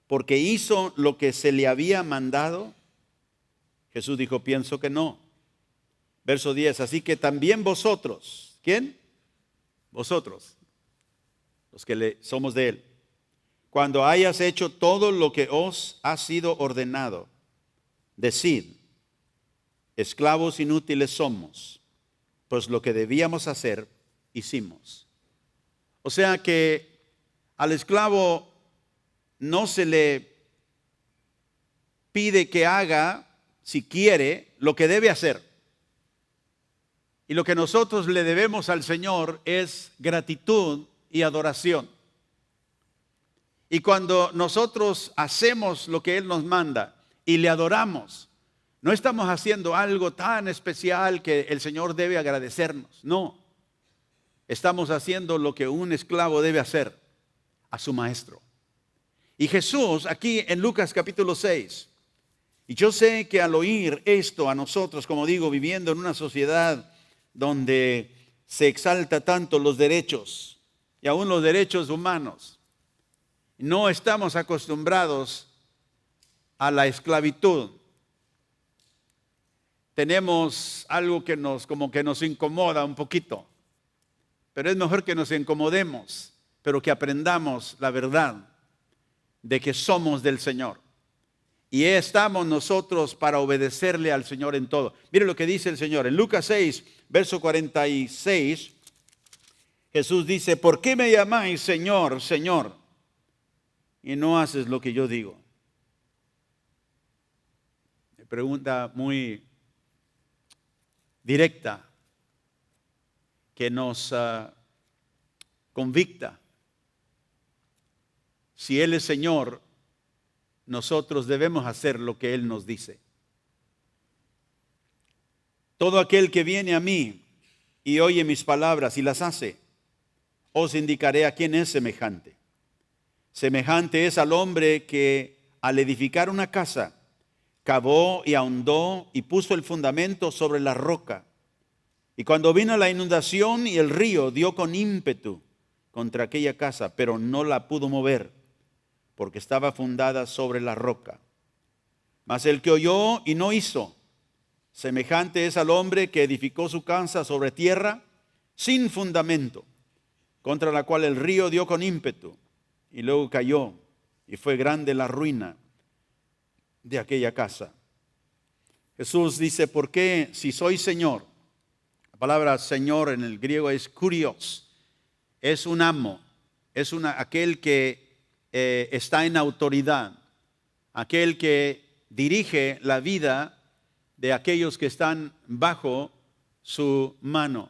porque hizo lo que se le había mandado? Jesús dijo, pienso que no. Verso 10, así que también vosotros, ¿quién? vosotros, los que somos de Él. Cuando hayas hecho todo lo que os ha sido ordenado, decid, esclavos inútiles somos, pues lo que debíamos hacer, hicimos. O sea que al esclavo no se le pide que haga, si quiere, lo que debe hacer. Y lo que nosotros le debemos al Señor es gratitud y adoración. Y cuando nosotros hacemos lo que Él nos manda y le adoramos, no estamos haciendo algo tan especial que el Señor debe agradecernos. No, estamos haciendo lo que un esclavo debe hacer a su maestro. Y Jesús aquí en Lucas capítulo 6, y yo sé que al oír esto a nosotros, como digo, viviendo en una sociedad donde se exalta tanto los derechos y aún los derechos humanos, no estamos acostumbrados a la esclavitud. Tenemos algo que como que nos incomoda un poquito, pero es mejor que nos incomodemos, pero que aprendamos la verdad de que somos del Señor. Y estamos nosotros para obedecerle al Señor en todo. Mire lo que dice el Señor. En Lucas 6, verso 46, Jesús dice, ¿por qué me llamáis Señor, Señor, y no haces lo que yo digo? Me pregunta muy directa que nos convicta. Si Él es Señor, nosotros debemos hacer lo que Él nos dice. Todo aquel que viene a mí y oye mis palabras y las hace, os indicaré a quién es semejante. Semejante es al hombre que al edificar una casa, cavó y ahondó y puso el fundamento sobre la roca. Y cuando vino la inundación y el río dio con ímpetu contra aquella casa, pero no la pudo mover, porque estaba fundada sobre la roca. Mas el que oyó y no hizo, semejante es al hombre que edificó su casa sobre tierra sin fundamento, contra la cual el río dio con ímpetu, y luego cayó, y fue grande la ruina de aquella casa. Jesús dice, ¿por qué si soy Señor? La palabra Señor en el griego es kurios, es un amo, es aquel que está en autoridad, aquel que dirige la vida de aquellos que están bajo su mano.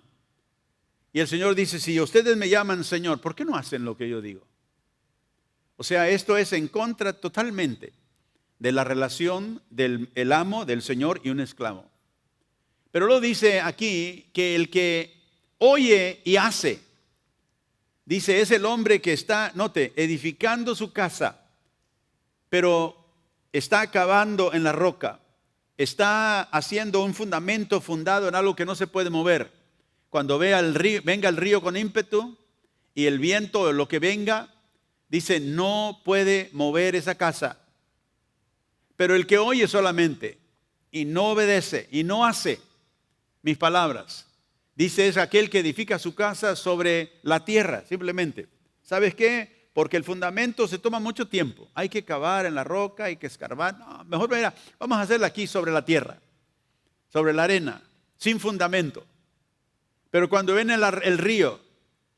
Y el Señor dice, si ustedes me llaman Señor, ¿por qué no hacen lo que yo digo? O sea, esto es en contra totalmente de la relación del amo, del Señor y un esclavo. Pero lo dice aquí que el que oye y hace, dice, es el hombre que está, note, edificando su casa, pero está cavando en la roca, está haciendo un fundamento fundado en algo que no se puede mover. Cuando venga el río con ímpetu y el viento o lo que venga, dice, no puede mover esa casa. Pero el que oye solamente y no obedece y no hace mis palabras, dice, es aquel que edifica su casa sobre la tierra, simplemente. ¿Sabes qué? Porque el fundamento se toma mucho tiempo. Hay que cavar en la roca, hay que escarbar. No, mejor mira, vamos a hacerla aquí sobre la tierra, sobre la arena, sin fundamento. Pero cuando viene el río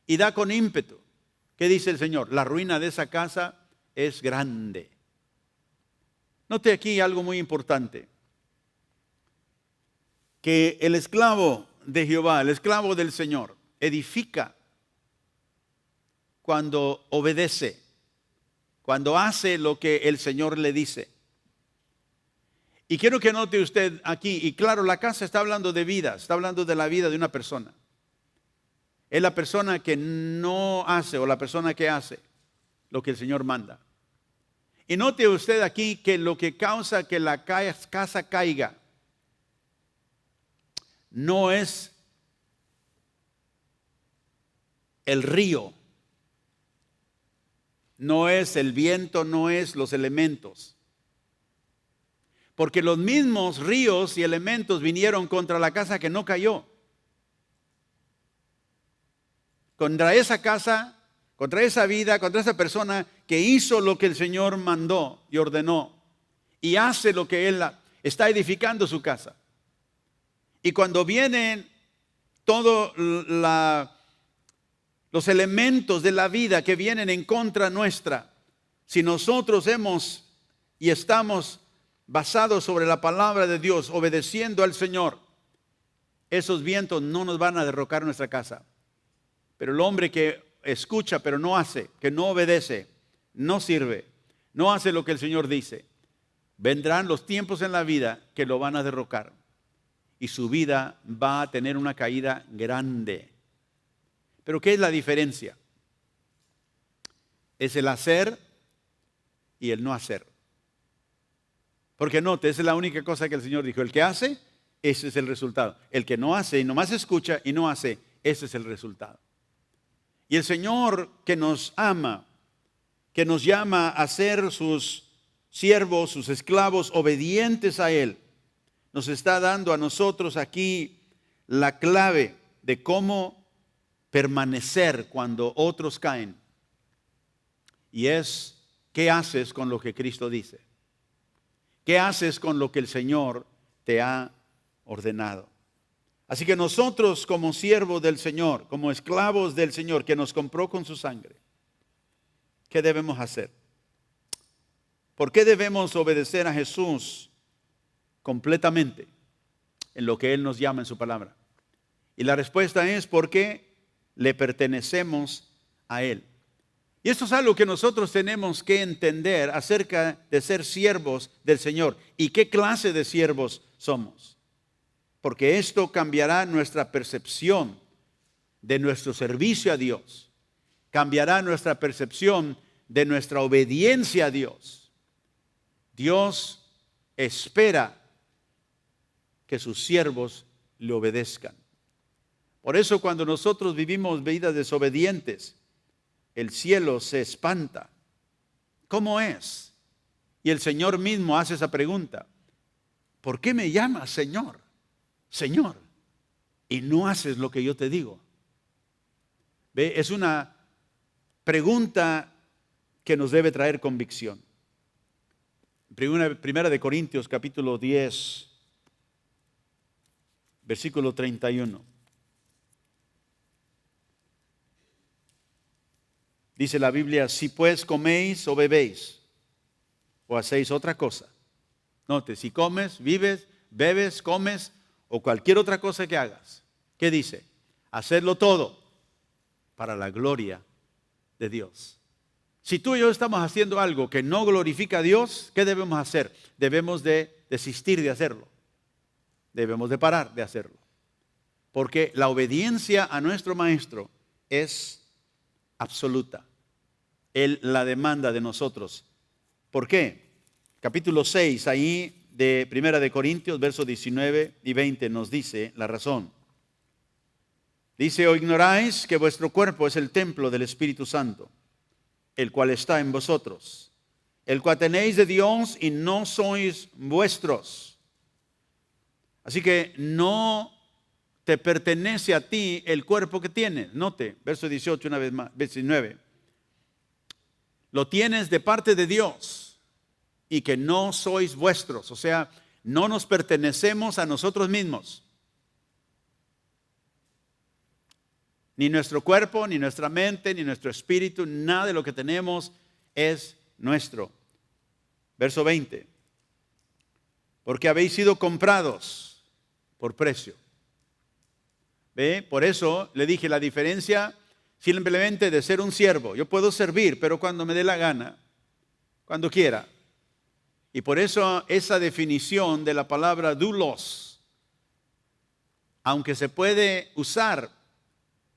y da con ímpetu, ¿qué dice el Señor? La ruina de esa casa es grande. Note aquí algo muy importante. Que el esclavo de Jehová, el esclavo del Señor, edifica cuando obedece, cuando hace lo que el Señor le dice. Y quiero que note usted aquí, y claro, la casa está hablando de vida, está hablando de la vida de una persona. Es la persona que no hace o la persona que hace lo que el Señor manda. Y note usted aquí que lo que causa que la casa caiga no es el río, no es el viento, no es los elementos. Porque los mismos ríos y elementos vinieron contra la casa que no cayó. contra esa casa, contra esa vida, contra esa persona que hizo lo que el Señor mandó y ordenó y hace lo que Él está edificando su casa. Y cuando vienen todos los elementos de la vida que vienen en contra nuestra, si nosotros hemos y estamos basados sobre la palabra de Dios, obedeciendo al Señor, esos vientos no nos van a derrocar nuestra casa. Pero el hombre que escucha pero no hace, que no obedece, no sirve, no hace lo que el Señor dice, vendrán los tiempos en la vida que lo van a derrocar. Y su vida va a tener una caída grande. Pero ¿qué es la diferencia? Es el hacer y el no hacer. Porque note, esa es la única cosa que el Señor dijo. El que hace, ese es el resultado. El que no hace y nomás escucha y no hace, ese es el resultado. Y el Señor que nos ama, que nos llama a ser sus siervos, sus esclavos, obedientes a Él, nos está dando a nosotros aquí la clave de cómo permanecer cuando otros caen. Y es, ¿qué haces con lo que Cristo dice? ¿Qué haces con lo que el Señor te ha ordenado? Así que nosotros como siervos del Señor, como esclavos del Señor que nos compró con su sangre, ¿qué debemos hacer? ¿Por qué debemos obedecer a Jesús completamente en lo que Él nos llama en su palabra? Y la respuesta es porque le pertenecemos a Él. Y esto es algo que nosotros tenemos que entender acerca de ser siervos del Señor y qué clase de siervos somos. Porque esto cambiará nuestra percepción de nuestro servicio a Dios. Cambiará nuestra percepción de nuestra obediencia a Dios. Dios espera que sus siervos le obedezcan. Por eso cuando nosotros vivimos vidas desobedientes, el cielo se espanta. ¿Cómo es? Y el Señor mismo hace esa pregunta. ¿Por qué me llamas Señor? Señor, y no haces lo que yo te digo. ¿Ve? Es una pregunta que nos debe traer convicción. Primera de Corintios capítulo 10, versículo 31. Dice la Biblia, si pues coméis o bebéis o hacéis otra cosa. Note, si comes, vives, bebes, comes o cualquier otra cosa que hagas. ¿Qué dice? Hacedlo todo para la gloria de Dios. Si tú y yo estamos haciendo algo que no glorifica a Dios, ¿qué debemos hacer? Debemos de desistir de hacerlo. Debemos de parar de hacerlo. Porque la obediencia a nuestro Maestro es absoluta. Él la demanda de nosotros. ¿Por qué? Capítulo 6, ahí de Primera de Corintios, versos 19 y 20 nos dice la razón. Dice, ¿o ignoráis que vuestro cuerpo es el templo del Espíritu Santo, el cual está en vosotros, el cual tenéis de Dios y no sois vuestros? Así que no te pertenece a ti el cuerpo que tienes. Note, verso 18 una vez más, 19. Lo tienes de parte de Dios y que no sois vuestros. O sea, no nos pertenecemos a nosotros mismos. Ni nuestro cuerpo, ni nuestra mente, ni nuestro espíritu, nada de lo que tenemos es nuestro. Verso 20. Porque habéis sido comprados por precio. ¿Ve? Por eso le dije la diferencia simplemente de ser un siervo. Yo puedo servir, pero cuando me dé la gana, cuando quiera. Y por eso esa definición de la palabra doulos, aunque se puede usar,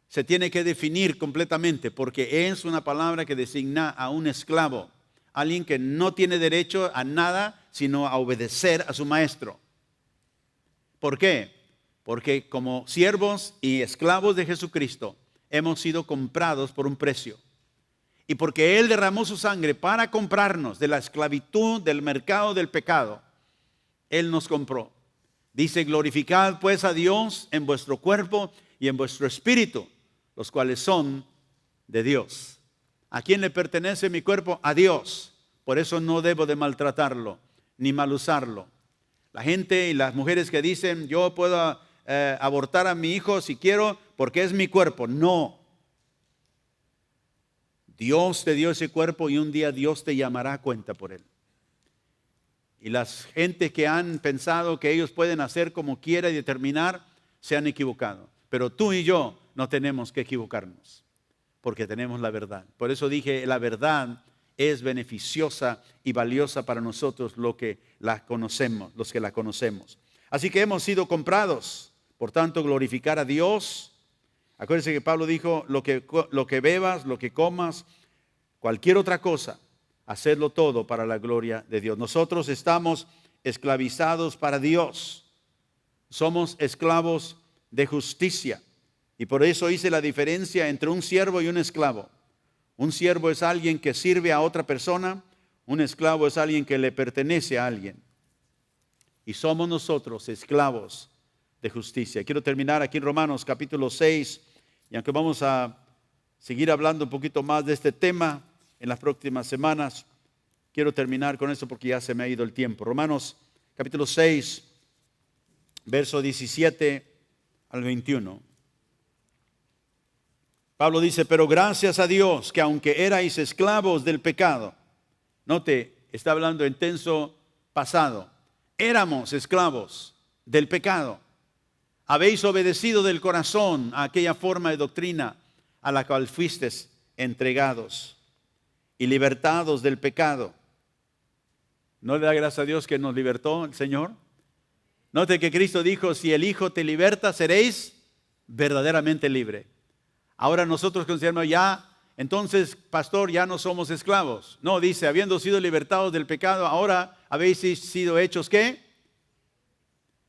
se tiene que definir completamente, porque es una palabra que designa a un esclavo, alguien que no tiene derecho a nada sino a obedecer a su maestro. ¿Por qué? Porque como siervos y esclavos de Jesucristo hemos sido comprados por un precio. Y porque Él derramó su sangre para comprarnos de la esclavitud, del mercado del pecado, Él nos compró. Dice, glorificad pues a Dios en vuestro cuerpo y en vuestro espíritu, los cuales son de Dios. ¿A quién le pertenece mi cuerpo? A Dios. Por eso no debo de maltratarlo, ni mal usarlo. La gente y las mujeres que dicen, yo puedo abortar a mi hijo si quiero, porque es mi cuerpo. No. Dios te dio ese cuerpo y un día Dios te llamará a cuenta por él. Y las gentes que han pensado que ellos pueden hacer como quiera y determinar, se han equivocado. Pero tú y yo no tenemos que equivocarnos, porque tenemos la verdad. Por eso dije, la verdad es beneficiosa y valiosa para nosotros los que la conocemos. Así que hemos sido comprados. Por tanto, glorificar a Dios. Acuérdense que Pablo dijo, lo que bebas, lo que comas, cualquier otra cosa, hacerlo todo para la gloria de Dios. Nosotros estamos esclavizados para Dios. Somos esclavos de justicia. Y por eso hice la diferencia entre un siervo y un esclavo. Un siervo es alguien que sirve a otra persona. Un esclavo es alguien que le pertenece a alguien. Y somos nosotros esclavos de justicia. Quiero terminar aquí en Romanos capítulo 6. Y aunque vamos a seguir hablando un poquito más de este tema en las próximas semanas, quiero terminar con esto porque ya se me ha ido el tiempo. Romanos capítulo 6, verso 17 al 21. Pablo dice, pero gracias a Dios que aunque erais esclavos del pecado, note, está hablando en tenso pasado, éramos esclavos del pecado. Habéis obedecido del corazón a aquella forma de doctrina a la cual fuisteis entregados y libertados del pecado. ¿No le da gracias a Dios que nos libertó el Señor? Note que Cristo dijo, si el Hijo te liberta, seréis verdaderamente libre. Ahora nosotros consideramos ya, entonces, pastor, ya no somos esclavos. No, dice, habiendo sido libertados del pecado, ahora habéis sido hechos, ¿qué?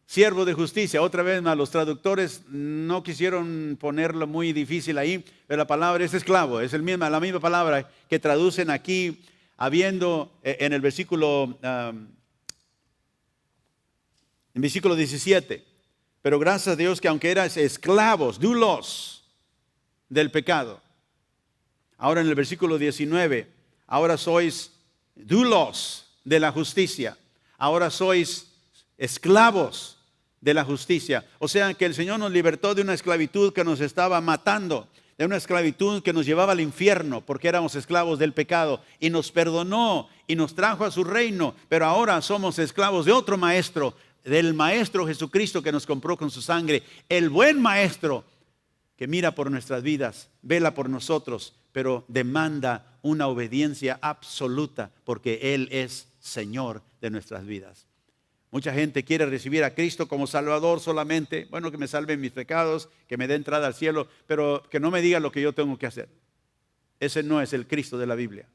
Siervo de justicia. Otra vez más, los traductores no quisieron ponerlo muy difícil ahí, pero la palabra es esclavo, es la misma palabra que traducen aquí, habiendo en el versículo 17. Pero gracias a Dios que aunque eras esclavos, doulos, del pecado. Ahora en el versículo 19, ahora sois doulos de la justicia. Ahora sois esclavos de la justicia. O sea que el Señor nos libertó de una esclavitud que nos estaba matando, de una esclavitud que nos llevaba al infierno porque éramos esclavos del pecado, y nos perdonó y nos trajo a su reino. Pero ahora somos esclavos de otro maestro, del maestro Jesucristo que nos compró con su sangre, el buen maestro que mira por nuestras vidas, vela por nosotros, pero demanda una obediencia absoluta porque Él es Señor de nuestras vidas. Mucha gente quiere recibir a Cristo como Salvador solamente, bueno, que me salven mis pecados, que me dé entrada al cielo, pero que no me diga lo que yo tengo que hacer. Ese no es el Cristo de la Biblia.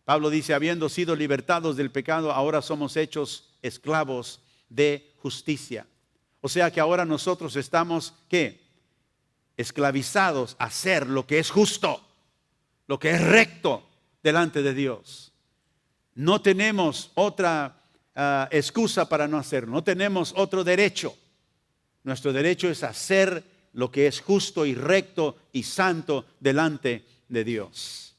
Pablo dice, habiendo sido libertados del pecado, ahora somos hechos esclavos de justicia. O sea que ahora nosotros estamos, ¿qué? Esclavizados a hacer lo que es justo, lo que es recto delante de Dios. No tenemos otra excusa para no hacerlo, no tenemos otro derecho. Nuestro derecho es hacer lo que es justo y recto y santo delante de Dios.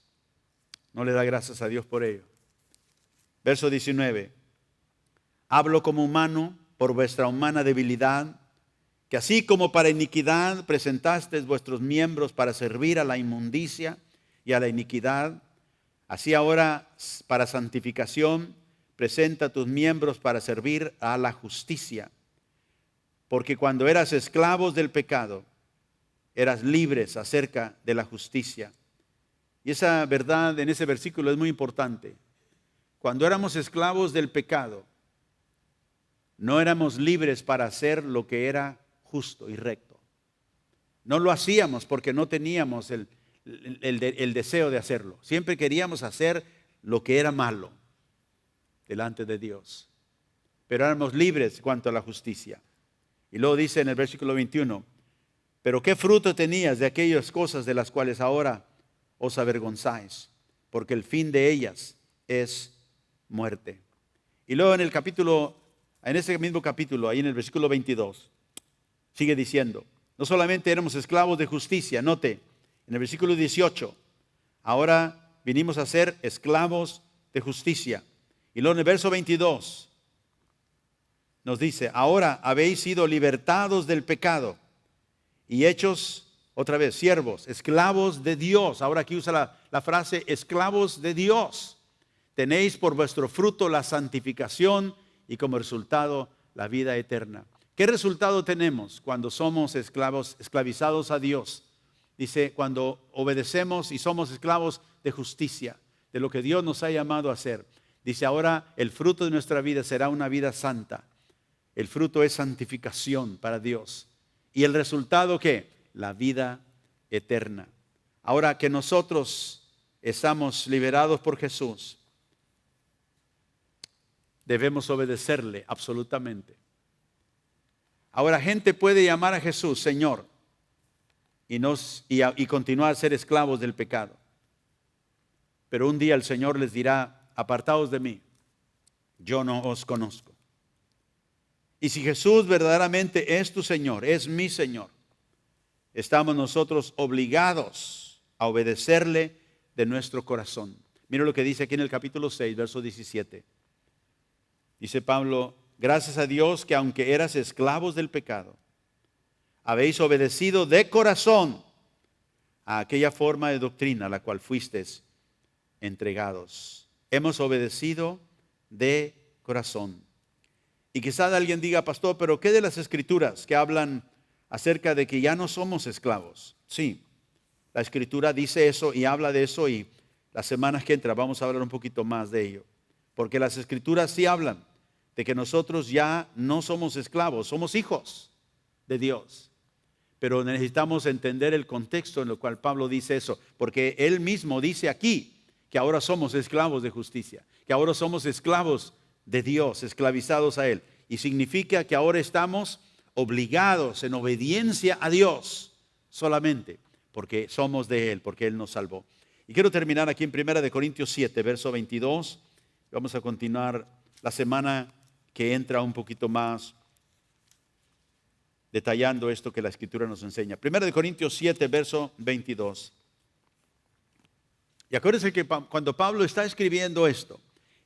No le da gracias a Dios por ello. Verso 19. Hablo como humano por vuestra humana debilidad, que así como para iniquidad presentasteis vuestros miembros para servir a la inmundicia y a la iniquidad, así ahora para santificación presenta tus miembros para servir a la justicia. Porque cuando eras esclavos del pecado, eras libres acerca de la justicia. Y esa verdad en ese versículo es muy importante. Cuando éramos esclavos del pecado, no éramos libres para hacer lo que era justo y recto. No lo hacíamos porque no teníamos el deseo de hacerlo. Siempre queríamos hacer lo que era malo delante de Dios. Pero éramos libres cuanto a la justicia. Y luego dice en el versículo 21, pero ¿qué fruto tenías de aquellas cosas de las cuales ahora os avergonzáis? Porque el fin de ellas es muerte. Y luego en ese mismo capítulo, ahí en el versículo 22, sigue diciendo, No solamente éramos esclavos de justicia, note, en el versículo 18, ahora vinimos a ser esclavos de justicia. Y luego en el verso 22 nos dice, ahora habéis sido libertados del pecado y hechos, otra vez, siervos, esclavos de Dios. Ahora aquí usa la frase esclavos de Dios. Tenéis por vuestro fruto la santificación y como resultado la vida eterna. ¿Qué resultado tenemos cuando somos esclavos, esclavizados a Dios? Dice, cuando obedecemos y somos esclavos de justicia, de lo que Dios nos ha llamado a hacer. Dice, ahora el fruto de nuestra vida será una vida santa. El fruto es santificación para Dios. ¿Y el resultado qué? La vida eterna. Ahora que nosotros estamos liberados por Jesús, debemos obedecerle absolutamente. Ahora, gente puede llamar a Jesús Señor y continuar a ser esclavos del pecado. Pero un día el Señor les dirá, apartaos de mí, yo no os conozco. Y si Jesús verdaderamente es tu Señor, es mi Señor, estamos nosotros obligados a obedecerle de nuestro corazón. Mira lo que dice aquí en el capítulo 6, verso 17. Dice Pablo, gracias a Dios que aunque eras esclavos del pecado, habéis obedecido de corazón a aquella forma de doctrina a la cual fuisteis entregados. Hemos obedecido de corazón. Y quizás alguien diga, pastor, pero ¿qué de las escrituras que hablan acerca de que ya no somos esclavos? Sí, la escritura dice eso y habla de eso, y las semanas que entran vamos a hablar un poquito más de ello. Porque las escrituras sí hablan de que nosotros ya no somos esclavos, somos hijos de Dios. Pero necesitamos entender el contexto en el cual Pablo dice eso, porque él mismo dice aquí que ahora somos esclavos de justicia, que ahora somos esclavos de Dios, esclavizados a Él. Y significa que ahora estamos obligados en obediencia a Dios solamente porque somos de Él, porque Él nos salvó. Y quiero terminar aquí en 1 Corintios 7, verso 22. Vamos a continuar la semana que entra un poquito más detallando esto que la Escritura nos enseña. 1 Corintios 7, verso 22. Y acuérdense que cuando Pablo está escribiendo esto,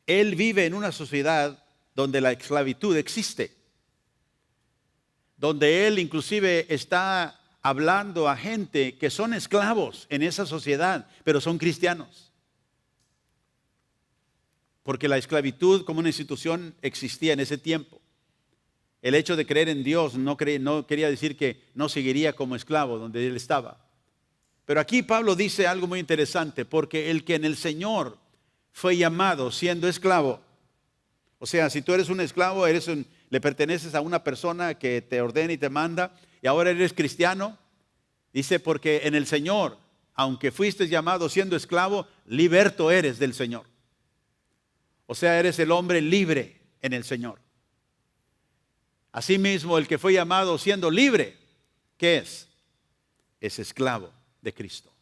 él vive en una sociedad donde la esclavitud existe, donde él inclusive está hablando a gente que son esclavos en esa sociedad, pero son cristianos. Porque la esclavitud como una institución existía en ese tiempo. El hecho de creer en Dios no quería decir que no seguiría como esclavo donde él estaba. Pero aquí Pablo dice algo muy interesante, porque el que en el Señor fue llamado siendo esclavo, o sea, si tú eres un esclavo, le perteneces a una persona que te ordena y te manda, y ahora eres cristiano, dice, porque en el Señor, aunque fuiste llamado siendo esclavo, liberto eres del Señor. O sea, eres el hombre libre en el Señor. Asimismo, el que fue llamado siendo libre, ¿qué es? Es esclavo de Cristo.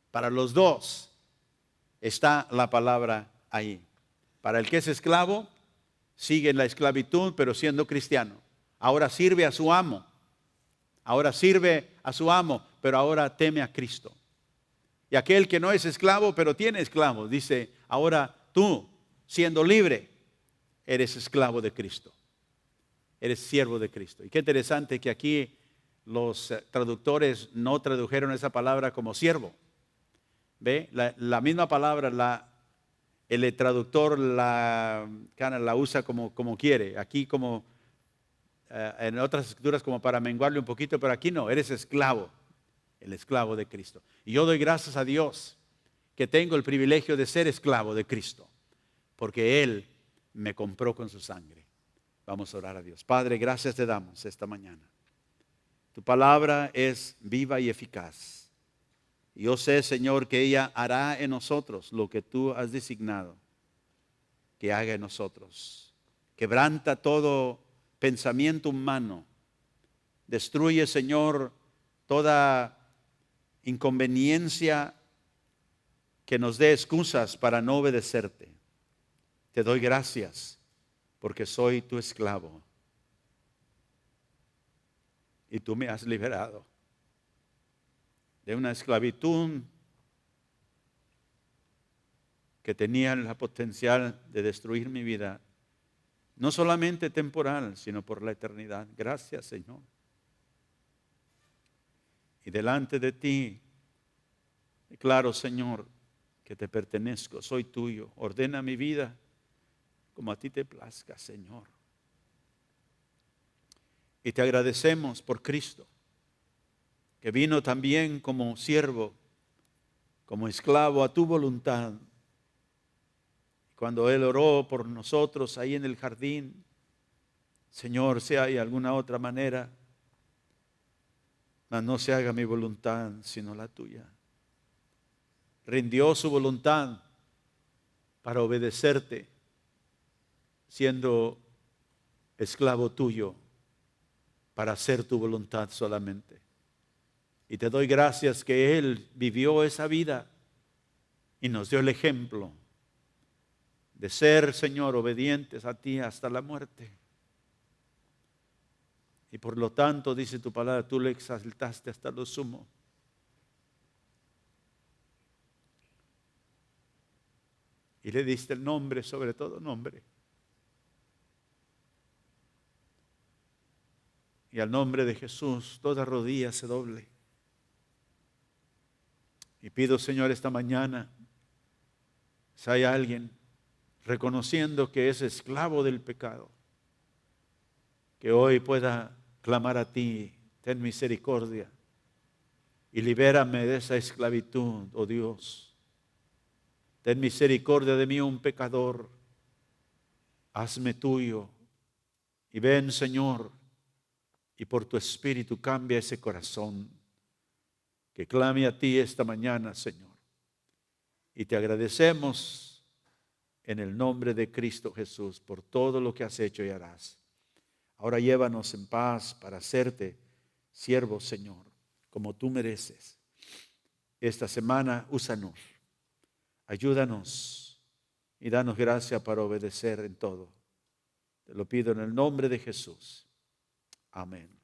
Para los dos está la palabra ahí. Para el que es esclavo, sigue en la esclavitud, pero siendo cristiano. Ahora sirve a su amo. Ahora sirve a su amo, pero ahora teme a Cristo. Y aquel que no es esclavo, pero tiene esclavos, dice, ahora tú, siendo libre, eres esclavo de Cristo. Eres siervo de Cristo. Y qué interesante que aquí los traductores no tradujeron esa palabra como siervo. ¿Ve? La misma palabra, el traductor la usa como quiere. Aquí como en otras escrituras como para menguarle un poquito, pero aquí no, eres esclavo, el esclavo de Cristo. Y yo doy gracias a Dios que tengo el privilegio de ser esclavo de Cristo, porque Él me compró con su sangre. Vamos a orar a Dios. Padre, gracias te damos esta mañana. Tu palabra es viva y eficaz. Y yo sé, Señor, que ella hará en nosotros lo que tú has designado que haga en nosotros. Quebranta todo pensamiento humano. Destruye, Señor, toda inconveniencia que nos dé excusas para no obedecerte. Te doy gracias porque soy tu esclavo. Y tú me has liberado de una esclavitud que tenía la potencial de destruir mi vida, no solamente temporal, sino por la eternidad. Gracias, Señor. Y delante de ti, declaro, Señor, que te pertenezco, soy tuyo. Ordena mi vida como a ti te plazca, Señor. Y te agradecemos por Cristo, que vino también como siervo, como esclavo a tu voluntad. Cuando Él oró por nosotros ahí en el jardín, Señor, si hay alguna otra manera, mas no se haga mi voluntad, sino la tuya. Rindió su voluntad para obedecerte, siendo esclavo tuyo, para hacer tu voluntad solamente. Y te doy gracias que Él vivió esa vida y nos dio el ejemplo de ser, Señor, obedientes a ti hasta la muerte. Y por lo tanto, dice tu palabra, tú le exaltaste hasta lo sumo. Y le diste el nombre sobre todo nombre. Y al nombre de Jesús toda rodilla se doble. Y pido, Señor, esta mañana, si hay alguien reconociendo que es esclavo del pecado, que hoy pueda clamar a ti, ten misericordia y libérame de esa esclavitud, oh Dios. Ten misericordia de mí, un pecador. Hazme tuyo y ven, Señor, y por tu Espíritu cambia ese corazón que clame a ti esta mañana, Señor. Y te agradecemos en el nombre de Cristo Jesús por todo lo que has hecho y harás. Ahora llévanos en paz para hacerte siervo, Señor, como tú mereces. Esta semana úsanos, ayúdanos y danos gracia para obedecer en todo. Te lo pido en el nombre de Jesús. Amén.